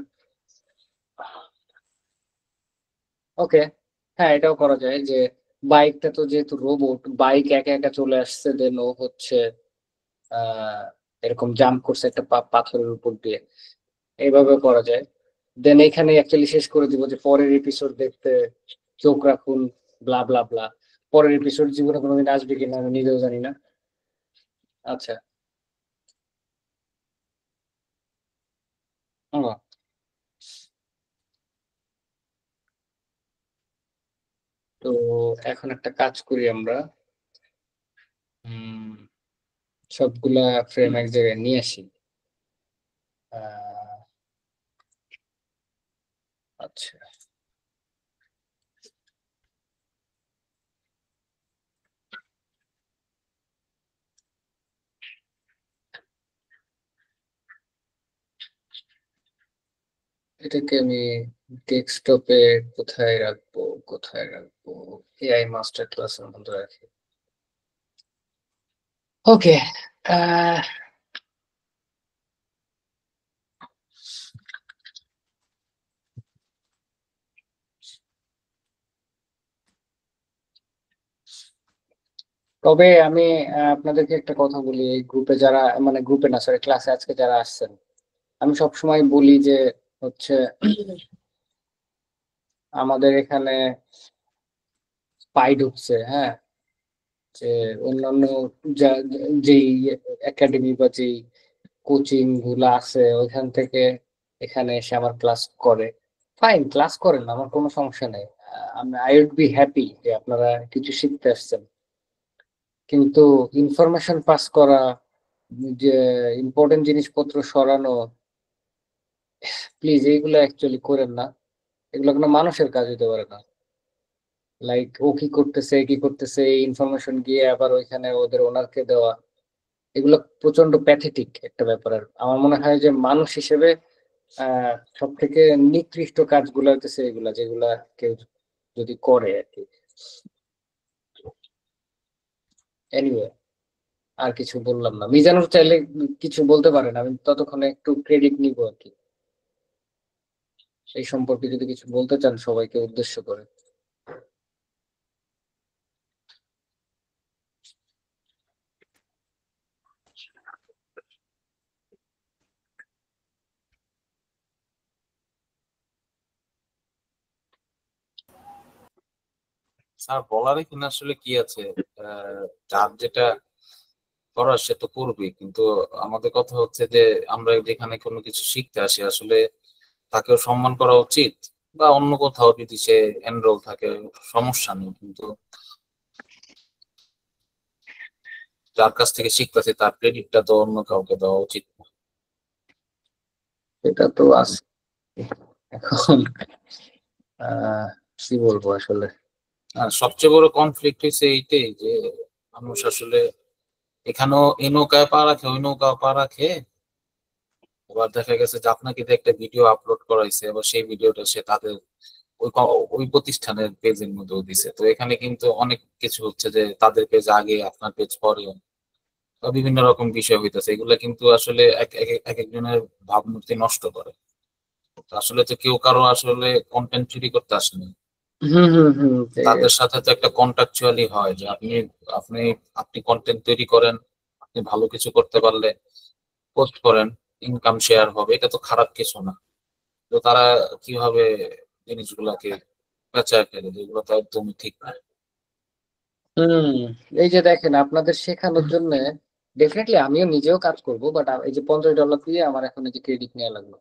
ওকে। হ্যাঁ, এটাও করা যায় যে বাইকটা তো যেহেতু রোবট, বাইক একা একা চলে আসছে, দেন ও হচ্ছে আহ এরকম জাম্প করছে একটা পাথরের উপর দিয়ে, এইভাবে করা যায়। দেন এখানে অ্যাকচুয়ালি শেষ করে দিব যে পরের এপিসোড দেখতে চোখ রাখুন, ব্লা ব্লা ব্লা। পরের এপিসোড জীবনে কোনোদিন আসবে কিনা আমি নিজেও জানি না। আচ্ছা। হুম। তো এখন একটা কাজ করি আমরা, উম, সবগুলা ফ্রেম এক জায়গায় নিয়ে আসি। আহ, আচ্ছা, এটাকে আমি ডেস্কটপে কোথায় রাখবো, কোথায় রাখবো? এআই মাস্টার ক্লাসের মধ্যে রাখি। ওকে। তবে আমি আপনাদেরকে একটা কথা বলি, এই গ্রুপে যারা, মানে গ্রুপে না সরি ক্লাসে আজকে যারা আসছেন, আমি সব সময় বলি যে হচ্ছে আমাদের এখানে স্পাই ঢুকছে, হ্যাঁ, যে অন্যান্য যেই একাডেমি বা যেই কোচিং গুলা আছে ওইখান থেকে এখানে এসে আমার ক্লাস করে। ফাইন, ক্লাস করেন, আমার কোনো সমস্যা নেই। আমি আই উড বি হ্যাপি যে আপনারা কিছু শিখতে আসছেন, কিন্তু ইনফরমেশন পাস করা, যে ইম্পর্টেন্ট জিনিসপত্র সরানো, প্লিজ এইগুলো অ্যাকচুয়ালি করেন না। এগুলো কোনো মানুষের কাজ হতে পারে না। লাইক ও কি করতেছে কি করতেছে এই ইনফরমেশন গিয়ে আবার ওইখানে ওদের ওনারকে দেওয়া, এগুলো প্রচন্ড প্যাথেটিক একটা ব্যাপার। আর আমার মনে হয় যে মানুষ হিসেবে সব থেকে নিকৃষ্ট কাজগুলো হইতেছে এগুলা, যেগুলা কেউ যদি করে আর কি। এনিওয়ে, আর কিছু বললাম না। মিজানুর চাইলে কিছু বলতে পারেন, আমি ততক্ষণে একটু ক্রেডিট নিব আর কি, এই সম্পর্কে যদি কিছু বলতে চান সবাইকে উদ্দেশ্য করে। স্যার বলার এখানে আসলে কি আছে, যার যেটা করার সে তো করবে, কিন্তু আমাদের কথা হচ্ছে যে আমরা যেখানে কোনো কিছু শিখতে আসি আসলে তাকেও সম্মান করা উচিত। বা অন্য কোথাও যদি সে এনরোল থাকে সমস্যা নেই, কিন্তু যার কাছ থেকে শিখতেছে তার ক্রেডিটটা তো অন্য কাউকে দেওয়া উচিত না। এটা তো আছে। এখন আহ কি বলবো আসলে। আর সবচেয়ে বড় কনফ্লিক্ট হয়েছে এইটাই যে মানুষ আসলে এখানেও এই নৌকায় পা রাখে ওই নৌকায় পা রাখে। এবার দেখা গেছে যে আপনাকে যে একটা ভিডিও আপলোড করাইছে, এবার সেই ভিডিওটা সে তাদের ওই প্রতিষ্ঠানের পেজের মধ্যেও দিছে। তো এখানে কিন্তু অনেক কিছু হচ্ছে যে তাদের পেজ আগে আপনার পেজ পরে, বা বিভিন্ন রকম বিষয় হইতেছে। এগুলা কিন্তু আসলে এক একজনের ভাবমূর্তি নষ্ট করে। তো আসলে তো কেউ কারো আসলে কন্টেন্ট চুরি করতে আসেনি। হম হম হম। তাদের সাথে তো একটা কন্ট্রাকচুয়ালি হয় যে আপনি আপনি আপনি কন্টেন্ট তৈরি করেন, আপনি ভালো কিছু করতে পারলে পোস্ট করেন, ইনকাম শেয়ার হবে, এটা তো খারাপ কিছু না। তো তারা কিভাবে জিনিসগুলাকে পেঁচায় ফেলে, যেগুলো তো একদমই ঠিক না। হম। এই যে দেখেন, আপনাদের শেখানোর জন্য ডেফিনেটলি আমিও নিজেও কাজ করব, বাট এই যে $50 দিয়ে আমার এখন এই যে ক্রেডিট নেওয়া লাগলো,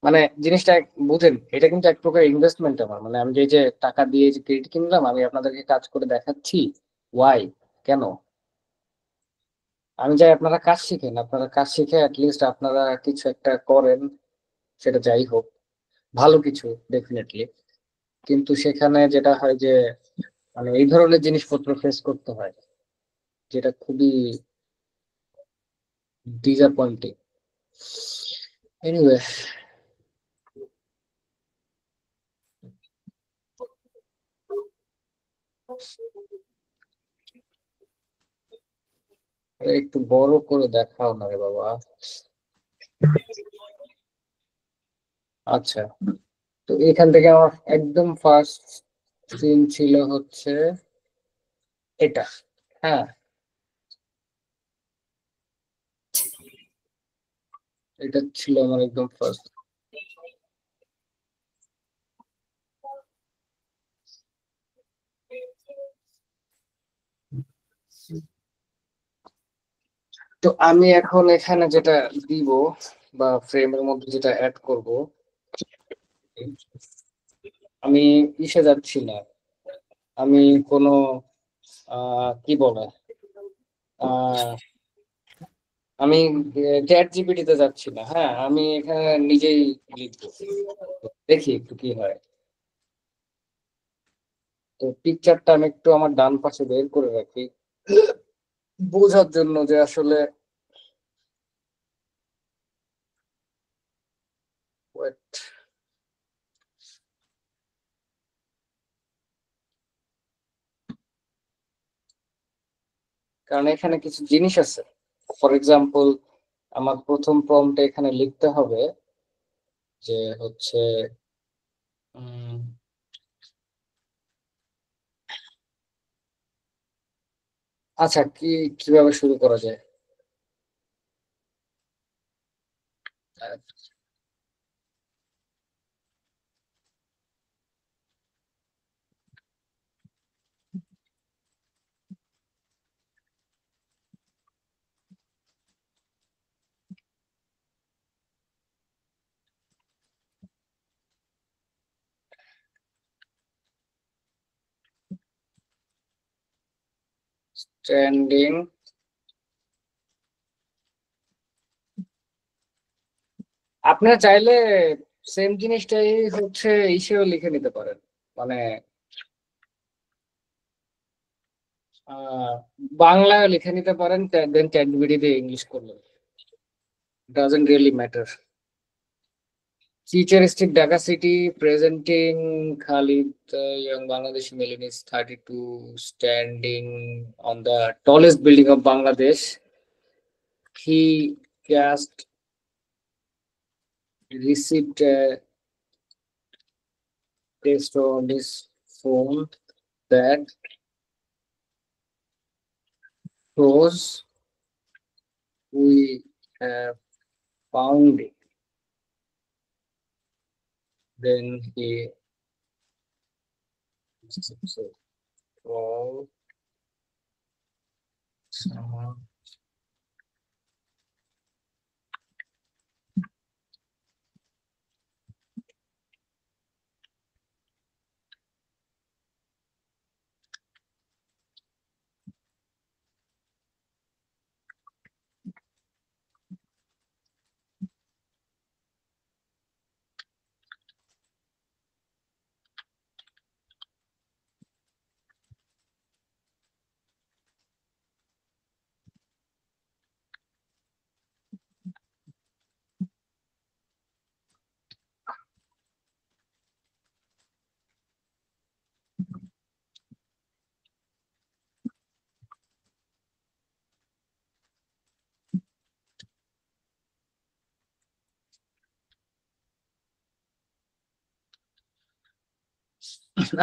মানে জিনিসটা বুঝেন, এটা কিন্তু এক প্রকার ইনভেস্টমেন্ট আমার। মানে আমি যে টাকা দিয়ে যে ক্রেডিট কিনলাম, আমি আপনাদেরকে কাজ করে দেখাচ্ছি। ওয়াই? কেন? আমি চাই আপনারা কাজ শিখেন, আপনারা কাজ শিখে লিস্ট আপনারা কিছু একটা করেন, সেটা যাই হোক, ভালো কিছু ডেফিনেটলি। কিন্তু সেখানে যেটা হয় যে মানে এই ধরনের জিনিসপত্র ফেস করতে হয়, যেটা খুবই ডিসঅ্যাপয়েন্টিং। এনিওয়ে, একটু বড় করে দেখাও না রে বাবা। আচ্ছা, তো এখান থেকে আমার একদম ফার্স্ট সিন ছিল হচ্ছে এটা। হ্যাঁ, এটা ছিল আমার একদম ফার্স্ট। তো আমি এখন এখানে যেটা দিব বা ফ্রেমের মধ্যে যেটা অ্যাড করব, আমি ইসে যাচ্ছি না, আমি কোনো কি বলে আহ আমি চ্যাট জিপিটিতে যাচ্ছি না। হ্যাঁ, আমি এখানে নিজেই লিখবো, দেখি একটু কি হয়। তো পিকচারটা আমি একটু আমার ডান পাশে বের করে রাখি বোঝার জন্য যে আসলে wait, কারণ এখানে কিছু জিনিস আছে। ফর এক্সাম্পল, আমার প্রথম প্রম্পটে এখানে লিখতে হবে যে হচ্ছে উম, আচ্ছা, কিভাবে শুরু করা যায়? স্ট্যান্ডিং, আপনারা চাইলে সেম জিনিসটাই হচ্ছে ইসেও লিখে নিতে পারেন, মানে আহ বাংলায় লিখে নিতে পারেন, দেন চ্যাট জিপিটি দিয়ে ইংলিশ করলেন, doesn't really matter. Futuristic Dhaka city presenting Khalid, young Bangladeshi millennial is 32, standing on the tallest building of Bangladesh. He just received a text on his phone that shows we have found it. Then he said, "Oh, someone."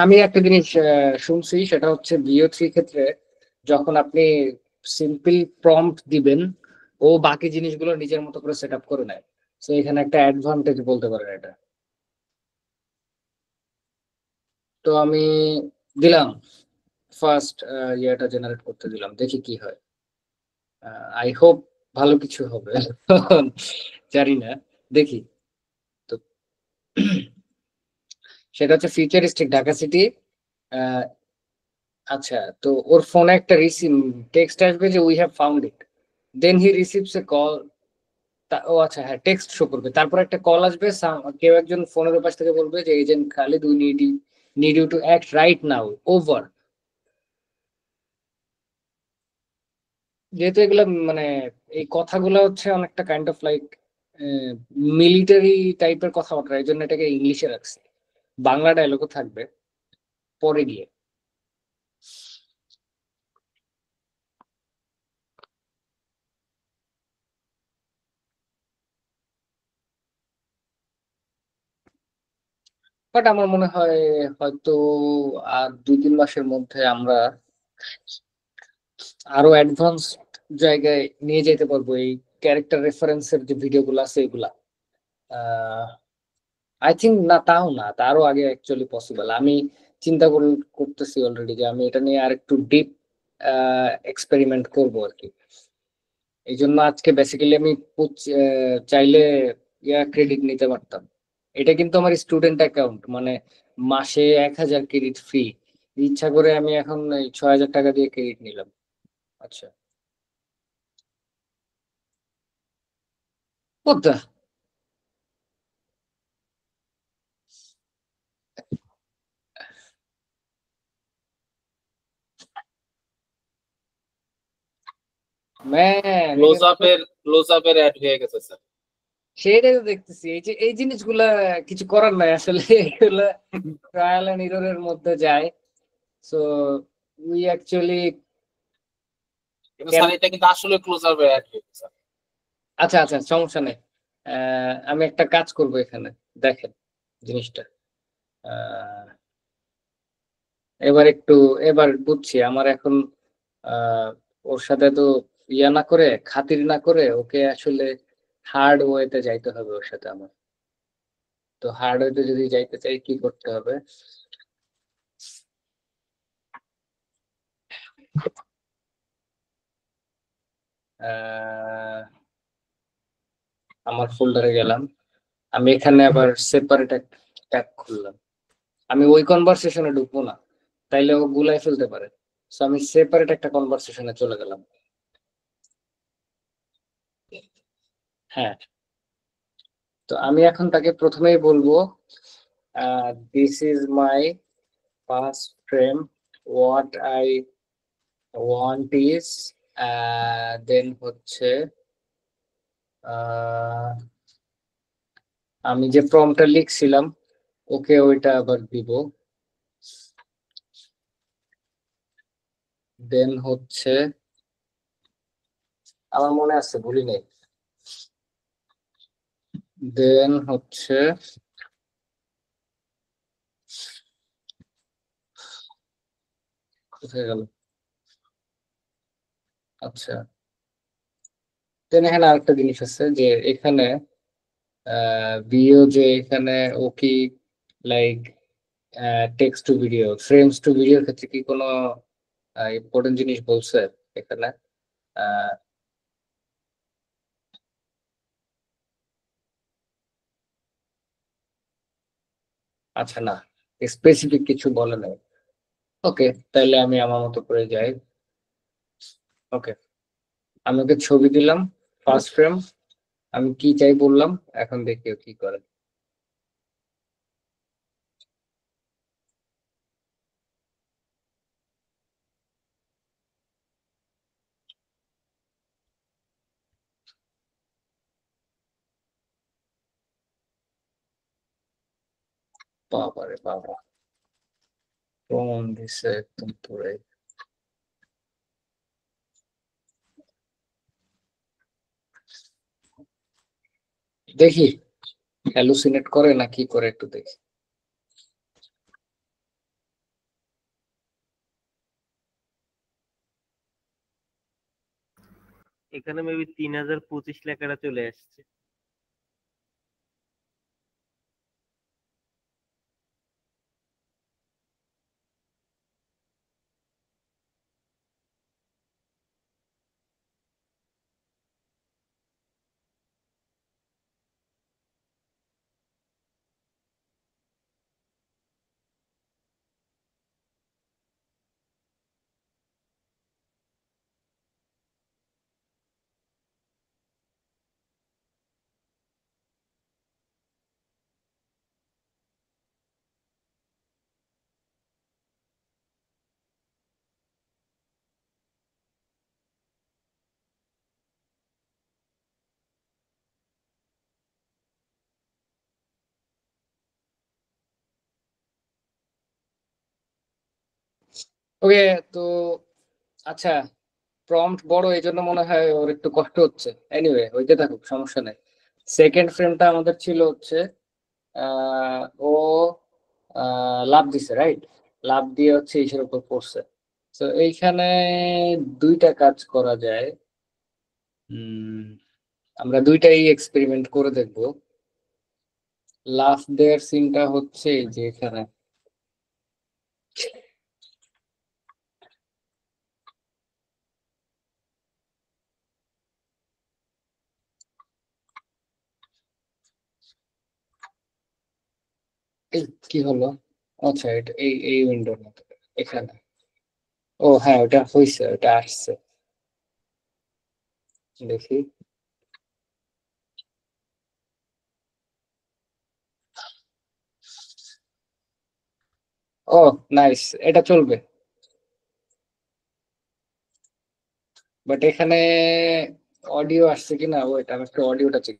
আমি একটা জিনিস শুনছি, সেটা হচ্ছে VO3 ক্ষেত্রে যখন আপনি simple prompt দিবেন, ও বাকি জিনিসগুলো নিজের মতো করে সেট আপ করে নেয়। তো এখানে একটা অ্যাডভান্টেজ বলতে পারেন এটা। তো আমি দিলাম ফার্স্ট ইয়েটা জেনারেট করতে দিলাম, দেখি কি হয়। আই হোপ ভালো কিছু হবে জানি না, দেখি। তো সেটা হচ্ছে ফিউচারিস্টিক ঢাকা সিটি। আচ্ছা, তো ওর ফোনে একটা টেক্সট আসবে যে we have found it, then he receives a call. ও আচ্ছা, হ্যাঁ, টেক্সট শো করবে, তারপর একটা কল আসবে, কেউ একজন ফোনের পাশ থেকে বলবে যে agent Khalid, we need you to act right now, over. যেহেতু এগুলো মানে এই কথাগুলো হচ্ছে অনেকটা কাইন্ড অফ লাইক মিলিটারি টাইপের কথাবার্তা, এই জন্য এটাকে ইংলিশে রাখছি, বাংলা ডায়লগও থাকবে পরে গিয়ে। বাট আমার মনে হয় হয়তো আর 2-3 মাসের মধ্যে আমরা আরো অ্যাডভান্স জায়গায় নিয়ে যেতে পারবো এই ক্যারেক্টার রেফারেন্সের যে ভিডিওগুলো আছে এগুলা। আই থিঙ্ক না, তাও না, তারও আগে অ্যাকচুয়ালি পসিবল। আমি চিন্তা করতেছি অলরেডি যে আমি এটা নিয়ে আর একটু ডিপ এক্সপেরিমেন্ট করবো আর কি। এই জন্য আজকে বেসিক্যালি আমি চাইলে ক্রেডিট নিতে পারতাম। এটা কিন্তু আমার স্টুডেন্ট অ্যাকাউন্ট, মানে মাসে 1000 ক্রেডিট ফ্রি। ইচ্ছা করে আমি এখন এই 6000 টাকা দিয়ে ক্রেডিট নিলাম। আচ্ছা, কোথা ম্যান, ক্লোজ আপের অ্যাড হয়ে গেছে স্যার। সেটাই তো দেখতেছি। এই যে এই জিনিসগুলা কিছু করার নাই আসলে, এগুলা ট্রায়াল এন্ড এররের মধ্যে যায়। সো উই অ্যাকচুয়ালি, কিন্তু স্যার এটা কিন্তু আসলে ক্লোজ আপের অ্যাড হয়ে গেছে। আচ্ছা আচ্ছা, সমস্যা নেই। আমি একটা কাজ করব এখানে, দেখেন জিনিসটা। আহ, এবার বুঝছি। আমার এখন আহ, ওর সাথে তো না করে, খাতির না করে ওকে আসলে হার্ড ওয়েতে যাইতে হবে ওর সাথে আমার। তো হার্ড ওয়েতে যদি যাইতে চাই কি করতে হবে? আহ, আমার ফোল্ডারে গেলাম, আমি এখানে আবার সেপারেট একটা ট্যাব খুললাম। আমি ওই কনভারসেশনে ঢুকবো না, তাইলে ও গুলাই ফেলতে পারে। সো আমি সেপারেট একটা কনভারসেশনে চলে গেলাম। হ্যাঁ, তো আমি এখন তাকে প্রথমেই বলবো this is my first frame, what I want is, then হচ্ছে আহ, আমি যে প্রম্পটটা লিখছিলাম ওকে ওইটা আবার দিব। দেন হচ্ছে, আমার মনে আছে, ভুলি নেই। দেন হচ্ছে কোথায় গেল? আচ্ছা, দেন এখানে আরেকটা জিনিস আছে যে এখানে বিও, যে এখানে ও কি like text to video, frames to ভিডিওর ক্ষেত্রে কি কোনো ইম্পর্টেন্ট জিনিস বলছে এখানে? আহ, আচ্ছা, না, স্পেসিফিক কিছু বলে নাই। ওকে, তাহলে আমি আমার মতো করে যাই। ওকে, আমি ওকে ছবি দিলাম, ফার্স্ট ফ্রেম, আমি কি চাই বললাম, এখন দেখি ও কি করে। বাবা রে বাবা, কোন দিছে একদম পুরাই। দেখি হ্যালুসিনেট করে না কি করে, একটু দেখি। এখানে মেবি 3025 লেখাটা চলে আসছে। ওকে, তো আচ্ছা, প্রম্পট বড় এই জন্য মনে হয় ওর একটু কষ্ট হচ্ছে। এনিওয়ে, হইতে থাকুক, সমস্যা নেই। সেকেন্ড ফ্রেমটা আমাদের ছিল হচ্ছে ও লাভ দিছে, রাইট? লাভ দিয়ে হচ্ছে ইসের উপর পড়ছে। তো এইখানে দুইটা কাজ করা যায়। আমরা দুইটাই এক্সপেরিমেন্ট করে দেখবো। লাভ দেওয়ার সিনটা হচ্ছে এই যে এখানে এই কি হলো, আচ্ছা এটা এই উইন্ডোর মতো এখানে। ও হ্যাঁ, ওটা হয়েছে, ওটা আসছে, দেখি। ও নাইস, এটা চলবে। বাট এখানে অডিও আসছে কিনা, ওইটা আমি একটু অডিওটা চেক।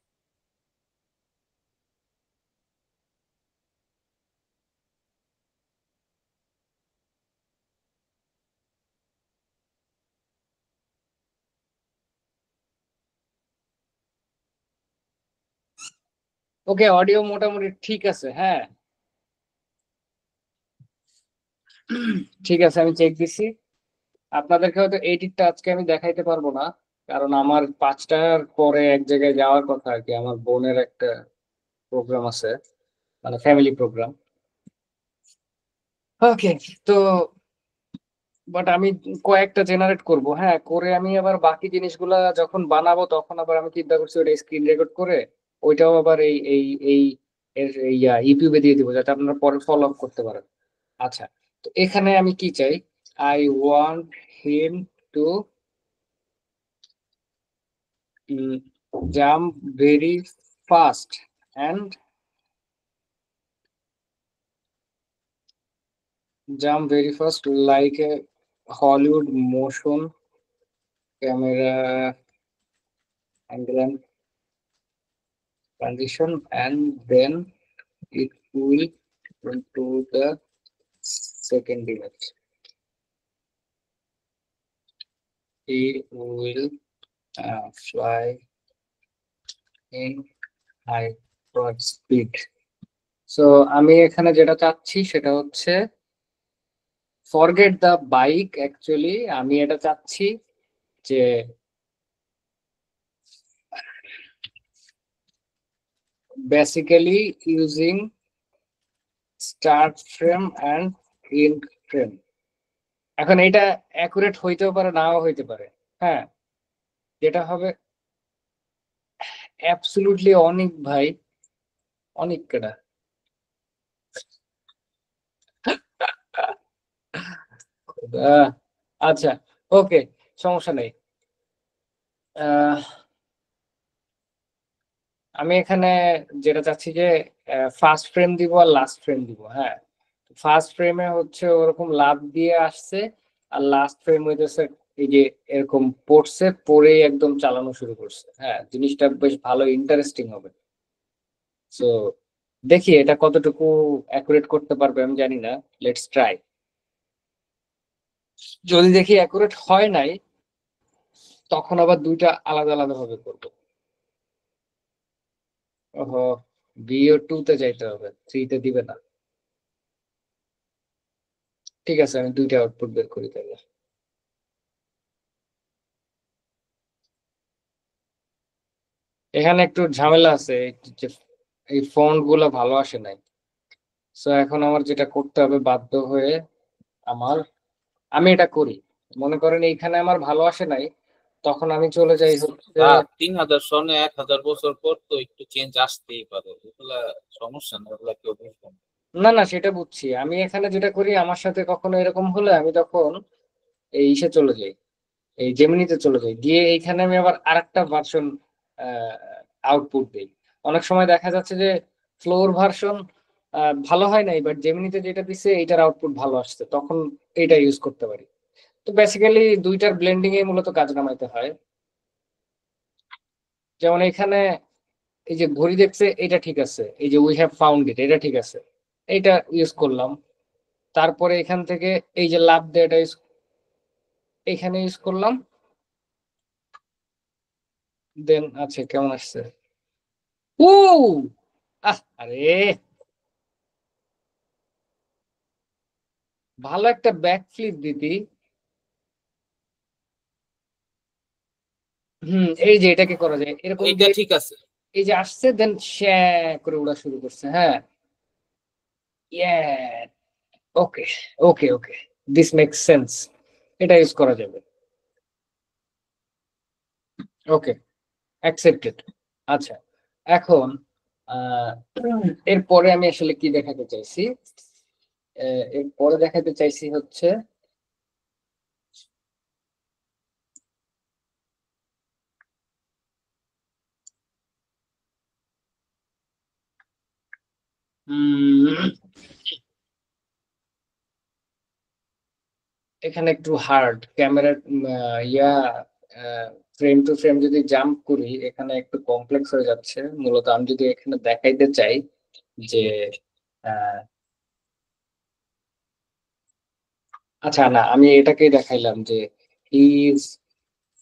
ওকে, অডিও মোটামুটি ঠিক আছে, হ্যাঁ ঠিক আছে, আমি চেক দিছি। আপনাদেরকে হয়তো এডিটটা আজকে আমি দেখাইতে পারবো না, কারণ আমার 5টার পরে এক জায়গায় যাওয়ার কথা আর কি, আমার বোনের একটা প্রোগ্রাম আছে, মানে ফ্যামিলি প্রোগ্রাম। ওকে, তো বাট আমি কয়েকটা জেনারেট করব, হ্যাঁ, করে আমি আবার বাকি জিনিসগুলা যখন বানাবো তখন আবার আমি চিন্তা করছি ওটা স্ক্রিন রেকর্ড করে ওইটাও আবার এই ইউটিউবে দিয়ে দিব, যাতে আপনারা পরে ফলো আপ করতে পারেন। আচ্ছা, তো এখানে আমি কি চাই, I want him to jump very fast and jump very fast like a Hollywood motion camera angle transition, and then it will into the second image. He will fly in hyper speed. So আমি এখানে যেটা চাচ্ছি সেটা হচ্ছে forget the bike, actually আমি এটা চাচ্ছি যে basically using start frame and end frame. এখন এটা অ্যাকুরেট হইতেও পারে, নাও হইতে পারে, হ্যাঁ। যেটা হবে অ্যাবসলিউটলি অনিক ভাই, অনিক কেডা। আচ্ছা, ওকে, সমস্যা নেই। আহ, আমি এখানে যেটা চাচ্ছি যে ফার্স্ট ফ্রেম দিব আর লাস্ট ফ্রেম দিব, হ্যাঁ। ফার্স্ট ফ্রেমে হচ্ছে ওরকম লাভ দিয়ে আসছে, আর লাস্ট ফ্রেম হইতেছে এই যে এরকম পড়ছে, পড়ে একদম চালানো শুরু করছে, হ্যাঁ। জিনিসটা বেশ ভালো ইন্টারেস্টিং হবে। সো দেখি এটা কতটুকু অ্যাকুরেট করতে পারবে, আমি জানি না, লেটস ট্রাই। যদি দেখি অ্যাকুরেট হয় নাই, তখন আবার দুইটা আলাদা আলাদা ভাবে করবো। ওহো, VO2 তে যাইতে হবে, 3 তে দিবে না। ঠিক আছে, আমি দুইটা আউটপুট বের করি তাহলে। এখানে একটু ঝামেলা আছে, যে এই ফন্ট গুলা ভালো আসে নাই। সো এখন আমার যেটা করতে হবে বাধ্য হয়ে, আমার আমি এটা করি, মনে করেন এইখানে আমার ভালো আসে নাই, তখন আমি চলে যাই হচ্ছে 3000 সনে 1000 বছর পর তো একটু চেঞ্জ আসতেই পারে, এগুলা সমস্যা না, এগুলা কেউ বুঝবে না। না না, সেটা বুঝছি। আমি এখানে যেটা করি, আমার সাথে কখনো এরকম হলে আমি তখন এই ইসে চলে যাই, এই জেমিনিতে চলে যাই, গিয়ে এইখানে আমি আবার আরেকটা ভার্সন আউটপুট দিই। অনেক সময় দেখা যাচ্ছে যে ফ্লোর ভার্সন ভালো হয় নাই, বাট জেমিনিতে যেটা দিছে এইটার আউটপুট ভালো আসছে, তখন এটা ইউজ করতে পারি। তো বেসিক্যালি দুইটার ব্লেন্ডিং এ মূলত কাজ নামাইতে হয়। যেমন এখানে এই যে ঘড়ি দেখছে, এটা ঠিক আছে, এই যে উই হ্যাভ ফাউন্ড ইট, এটা ঠিক আছে, এটা ইউজ করলাম। তারপরে এখান থেকে এই যে লাভ দিয়ে এটা এখানে ইউজ করলাম। দেন আচ্ছা, কেমন আসছে, ও আরে ভালো একটা ব্যাক ফ্লিপ দিতি। এই যে এটাকে করা যায় এরকম এইটা দিয়ে, ঠিক আছে। এই যে আসছে দেন শ্যা করে উড়া শুরু করছে। হ্যাঁ, ইয়া, ওকে ওকে ওকে, দিস মেক্স সেন্স, এটা ইউজ করা যাবে। ওকে, অ্যাকসেপ্টেড। আচ্ছা, এখন আহ, এরপরে আমি আসলে কি দেখাতে চাইছি, এরপরে দেখাতে চাইছি হচ্ছে এখানে একটু হার্ড ক্যামেরা, ইয়া, ফ্রেম টু ফ্রেম যদি জাম্প করি এখানে একটু কমপ্লেক্স হয়ে যাচ্ছে। মূলত আমি যদি এখানে দেখাইতে চাই যে আহ, আচ্ছা না, আমি এটাকেই দেখাইলাম যে is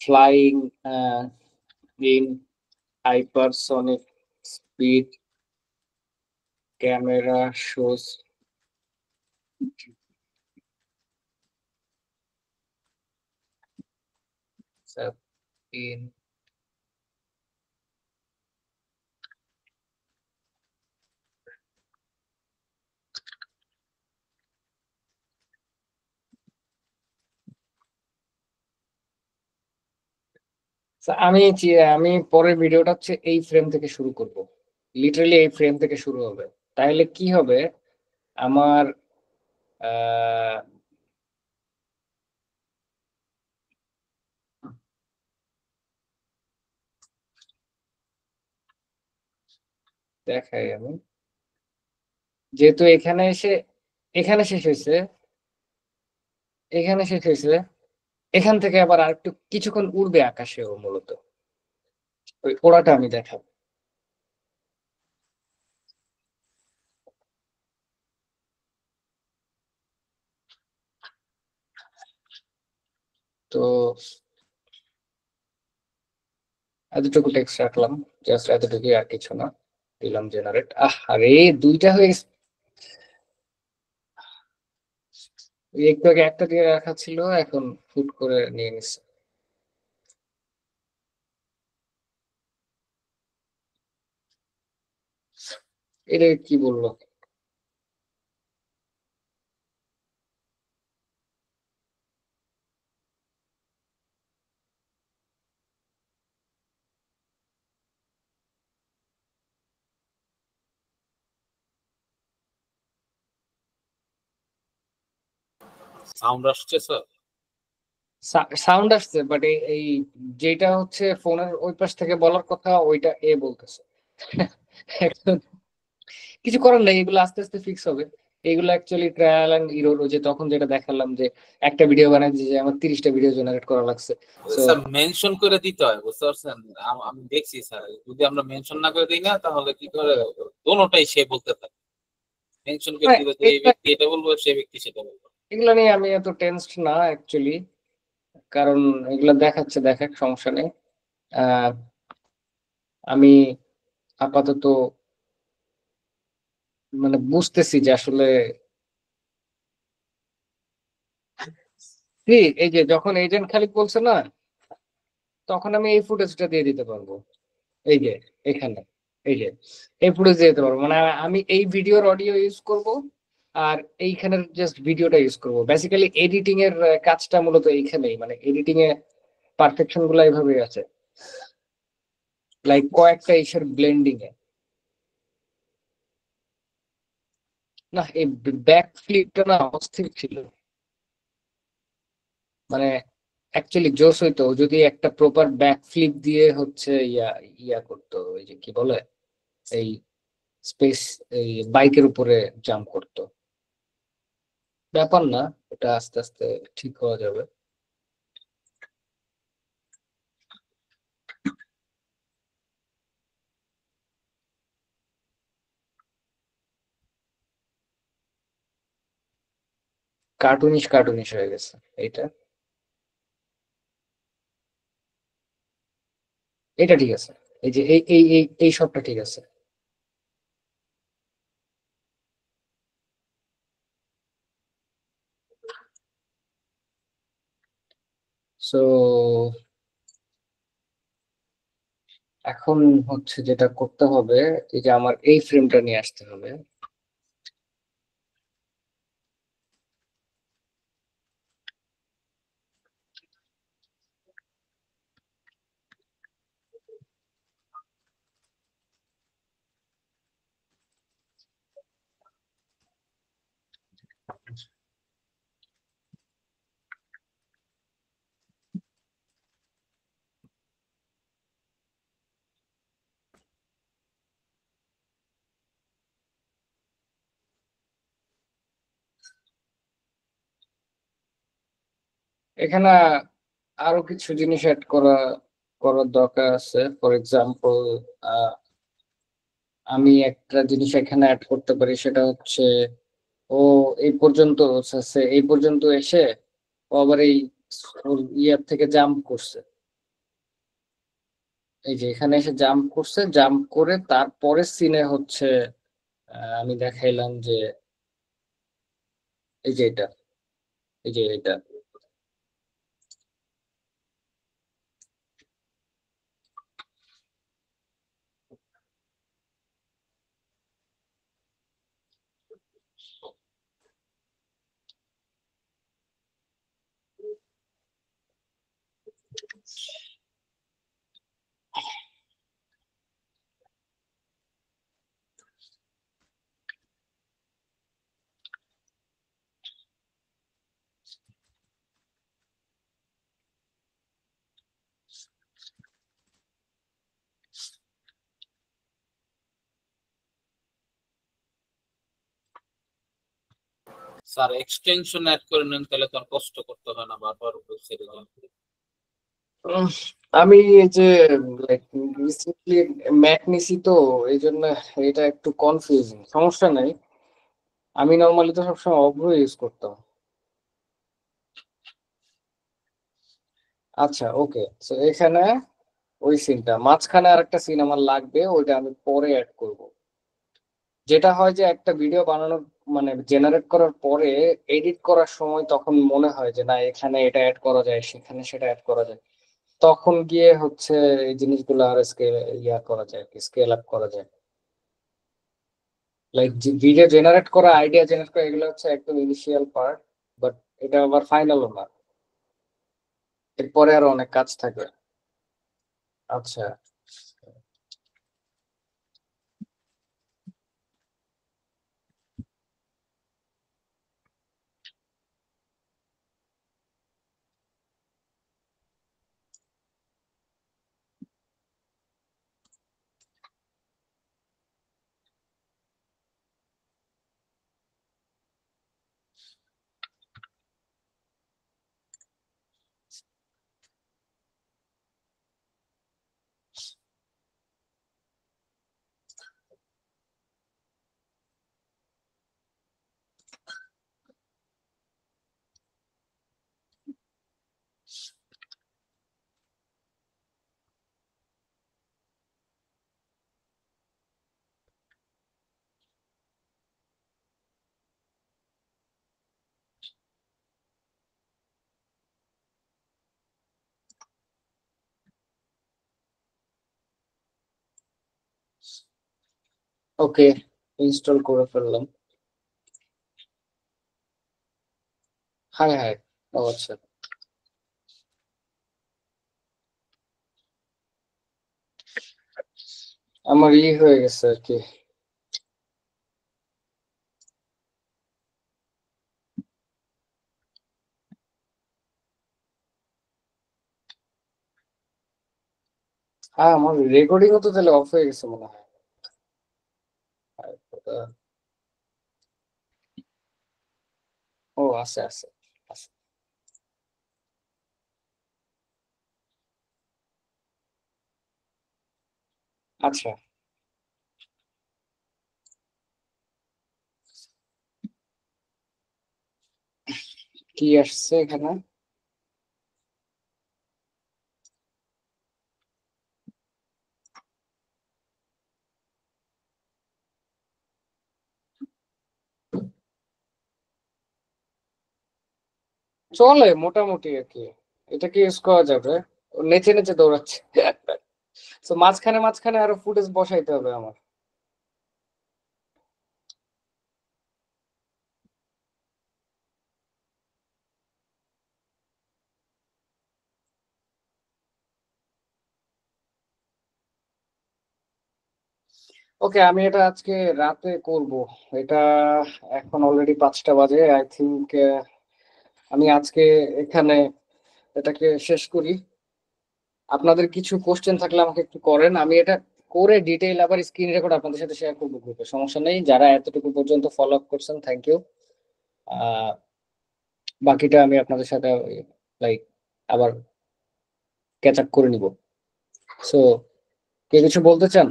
flying in hypersonic speed, camera shows in আমি পরের ভিডিওটা হচ্ছে এই ফ্রেম থেকে শুরু করব, লিটারালি এই ফ্রেম থেকে শুরু হবে। তাহলে কি হবে আমার আহ দেখাই আমি, যেহেতু এখানে শেষ হয়েছে, এখানে শেষ হয়েছে, এখান থেকে আবার আরেকটু কিছুক্ষণ উড়বে আকাশেও, মূলত ওই ওড়াটা আমি দেখাবো। তো এতটুকু টেক্সট রাখলাম, জাস্ট এতটুকুই, আর কিছু না। দিলাম জেনারেট। আরে দুইটা হয়ে গেছে। একটু আগে একটা দিয়ে রাখা ছিল, এখন ফুট করে নিয়ে নিচ্ছে। এটা কি বললো? সাউন্ড আসছে স্যার? সাউন্ড আসছে, বাট এই যেটা হচ্ছে ফোনের ওই পাশ থেকে বলার কথা ওইটা এ বলতেছে। এখন কিছু করার নেই, এগুলো আস্তে আস্তে ফিক্স হবে। এগুলো অ্যাকচুয়ালি ট্রায়াল এন্ড ইরর। যে তখন যেটা দেখালাম যে একটা ভিডিও বানাইছি যে আমার 30টা ভিডিও জেনারেট করা লাগছে। So, স্যার মেনশন করে দিতে হয়, বুঝতে পারছেন? আমি দেখছি স্যার, যদি আমরা মেনশন না করে দিই না তাহলে কি করে দোনোটাই সে বলতে থাকে। মেনশন করে দিবে যে এই ব্যক্তি এটা বলবো, সে ব্যক্তি সেটা বলবো। এগুলো নিয়ে আমি এত টেনসড না অ্যাকচুয়ালি, কারণ এগুলো দেখাচ্ছে, দেখাক, সমস্যা নেই। আহ আমি আপাতত মানে বুঝতেছি যে আসলে কি, এই যে যখন এজেন্ট খালিদ বলছে না, তখন আমি এই ফুটেজটা দিয়ে দিতে পারবো। এই যে এখানে, এই যে এই ফুটেজ দিয়ে দিতে পারবো, মানে আমি এই ভিডিওর অডিও ইউজ করব, আর এইখানের জাস্ট ভিডিওটা ইউজ করব। বেসিক্যালি এডিটিং এর কাজটা মূলত এইখানেই, মানে এডিটিং এ পারফেকশন গুলো এইভাবেই আছে, লাইক কয়েকটা ইসের ব্লেন্ডিং এ। না, এই ব্যাক ফ্লিপটা না অস্থির ছিল, মানে অ্যাকচুয়ালি জোস হইতো যদি একটা প্রপার ব্যাক ফ্লিপ দিয়ে হচ্ছে ইয়া ইয়া করতো, ওই যে কি বলে, এই স্পেস, এই বাইকের উপরে জাম্প করতো। ব্যাপার না, এটা আস্তে আস্তে ঠিক হওয়া যাবে। কার্টুনিশ কার্টুনিশ হয়ে গেছে এইটা। এটা ঠিক আছে, এই যে এই সবটা ঠিক আছে। সো এখন হচ্ছে যেটা করতে হবে, এই যে আমার এই ফ্রেমটা নিয়ে আসতে হবে। এখানে আরো কিছু জিনিস অ্যাড করার দরকার আছে। ফর এক্সাম্পল, আমি একটা জিনিস এখানে অ্যাড করতে পারি, সেটা হচ্ছে ও এই পর্যন্ত এই পর্যন্ত এসে ও আবার এই ইয়ার থেকে জাম্প করছে। এই যে এখানে এসে জাম্প করছে, জাম্প করে তারপরে সিনে হচ্ছে আমি দেখাইলাম যে এই যে এটা, এই যে এটা। স্যার এক্সটেনশন অ্যাড করে নেন, তাহলে তো আর কষ্ট করতে হয় না বারবার ওয়েবসাইটে যাওয়া। উম, আমি এই যে রিসেন্টলি ম্যাক নিছি তো, এই জন্য এটা একটু কনফিউজিং। সমস্যা নাই, আমি নর্মালি তো সবসময় অভ্র ইউজ করতাম। আচ্ছা, ওকে। তো এখানে ওই সিনটা মাঝখানে আর একটা সিন আমার লাগবে, ওইটা আমি পরে অ্যাড করব। যেটা হয় যে একটা ভিডিও বানানোর মানে জেনারেট করার পরে এডিট করার সময় তখন মনে হয় যে না, এখানে এটা অ্যাড করা যায়, সেখানে সেটা অ্যাড করা যায়। তখন গিয়ে হচ্ছে এই জিনিসগুলো আর করা যায়, স্কেল আপ করা যায়। লাইক ভিডিও জেনারেট করা, আইডিয়া জেনারেট করা, এগুলো হচ্ছে একদম ইনিশিয়াল পার্ট, বাট এটা আবার ফাইনালও না, এরপরে আরো অনেক কাজ থাকে। আচ্ছা, ওকে, ইনস্টল করে ফেললাম। হ্যাঁ হ্যাঁ, ও আচ্ছা, আমার হয়ে গেছে আর কি। হ্যাঁ, আমার রেকর্ডিংও তো তাহলে অফ হয়ে গেছে মনে হয়। ওটা- ও আছে আছে আছে। আচ্ছা, কি আসছে এখানে? চলে মোটামুটি আর কি, এটা কি ইউজ করা যাবে? ও নেচে নেচে দৌড়াচ্ছে। তো মাঝখানে মাঝখানে আরো ফুটেজ বসাইতে হবে আমার। ওকে, আমি এটা আজকে রাতে করব। এটা এখন অলরেডি 5টা বাজে। আই থিংক আমি আজকে এখানে এটাকে শেষ করি। আপনাদের কিছু কোশ্চেন থাকলে আমাকে একটু করেন, আমি এটা করে ডিটেইল আবার স্ক্রিন রেকর্ড আপনাদের সাথে শেয়ার করবো গ্রুপে, সমস্যা নেই। যারা এতটুকু পর্যন্ত ফলো আপ করছেন থ্যাংক ইউ। বাকিটা আমি আপনাদের সাথে লাইক আবার ক্যাচ আপ করে নিব। সো কে কিছু বলতে চান?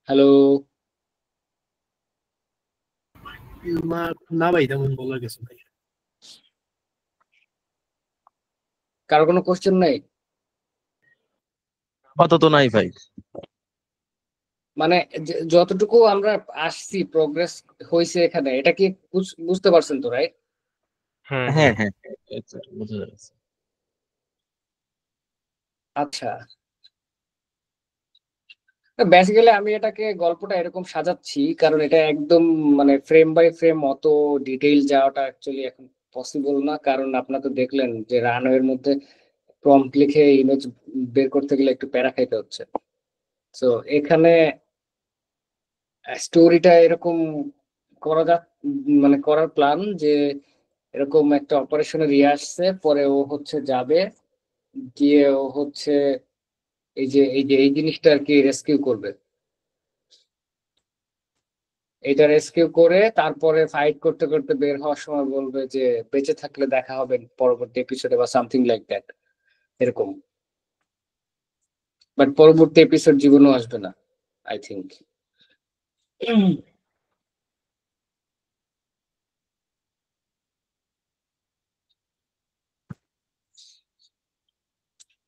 হ্যালো? না ভাই, তেমন বলার কিছু ভাই। কারো কোনো কোশ্চেন নাই? আপাতত নাই ভাই। মানে যতটুকু আমরা আসছি প্রোগ্রেস হয়েছে এখানে, এটা কি বুঝতে পারছেন তো, রাইট? হ্যাঁ হ্যাঁ হ্যাঁ, বোঝা যাচ্ছে। আচ্ছা, বেসিক্যালি আমি এটাকে গল্পটা এরকম সাজাচ্ছি কারণ এটা একদম মানে ফ্রেম বাই ফ্রেম অত ডিটেইল যাওয়াটা অ্যাকচুয়ালি এখন পসিবল না, কারণ আপনারা তো দেখলেন যে রানওয়ের মধ্যে প্রম্পট লিখে ইমেজ বের করতে গেলে একটু প্যারা খাইতে হচ্ছে। তো এখানে স্টোরিটা এরকম করা যা মানে করার প্ল্যান যে এরকম একটা অপারেশনে রিয়া আসছে, পরে ও হচ্ছে যাবে, গিয়ে ও হচ্ছে এই জিনিসটা আর কি রেস্কিউ করবে। এটা রেস্কিউ করে তারপরে ফাইট করতে করতে বের হওয়ার সময় বলবে যে বেঁচে থাকলে দেখা হবে পরবর্তী এপিসোডে বা সামথিং লাইক দ্যাট, এরকম। বাট পরবর্তী এপিসোড জীবনও আসবে না আই থিংক।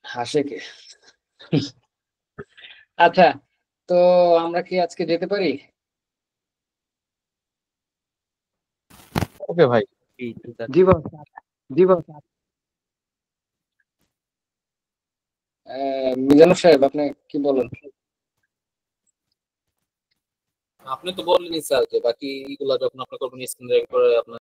হাসে কে? আচ্ছা, তো আমরা কি আজকে যেতে পারি? ওকে ভাই। ঠিক আছে। জি বস, জি বস। মিজানুর সাহেব আপনি কি বলেন? আপনি তো বললেন স্যার যে বাকি এগুলা যখন আপনি করবেন স্ক্রিন রেকর্ড করে আপনার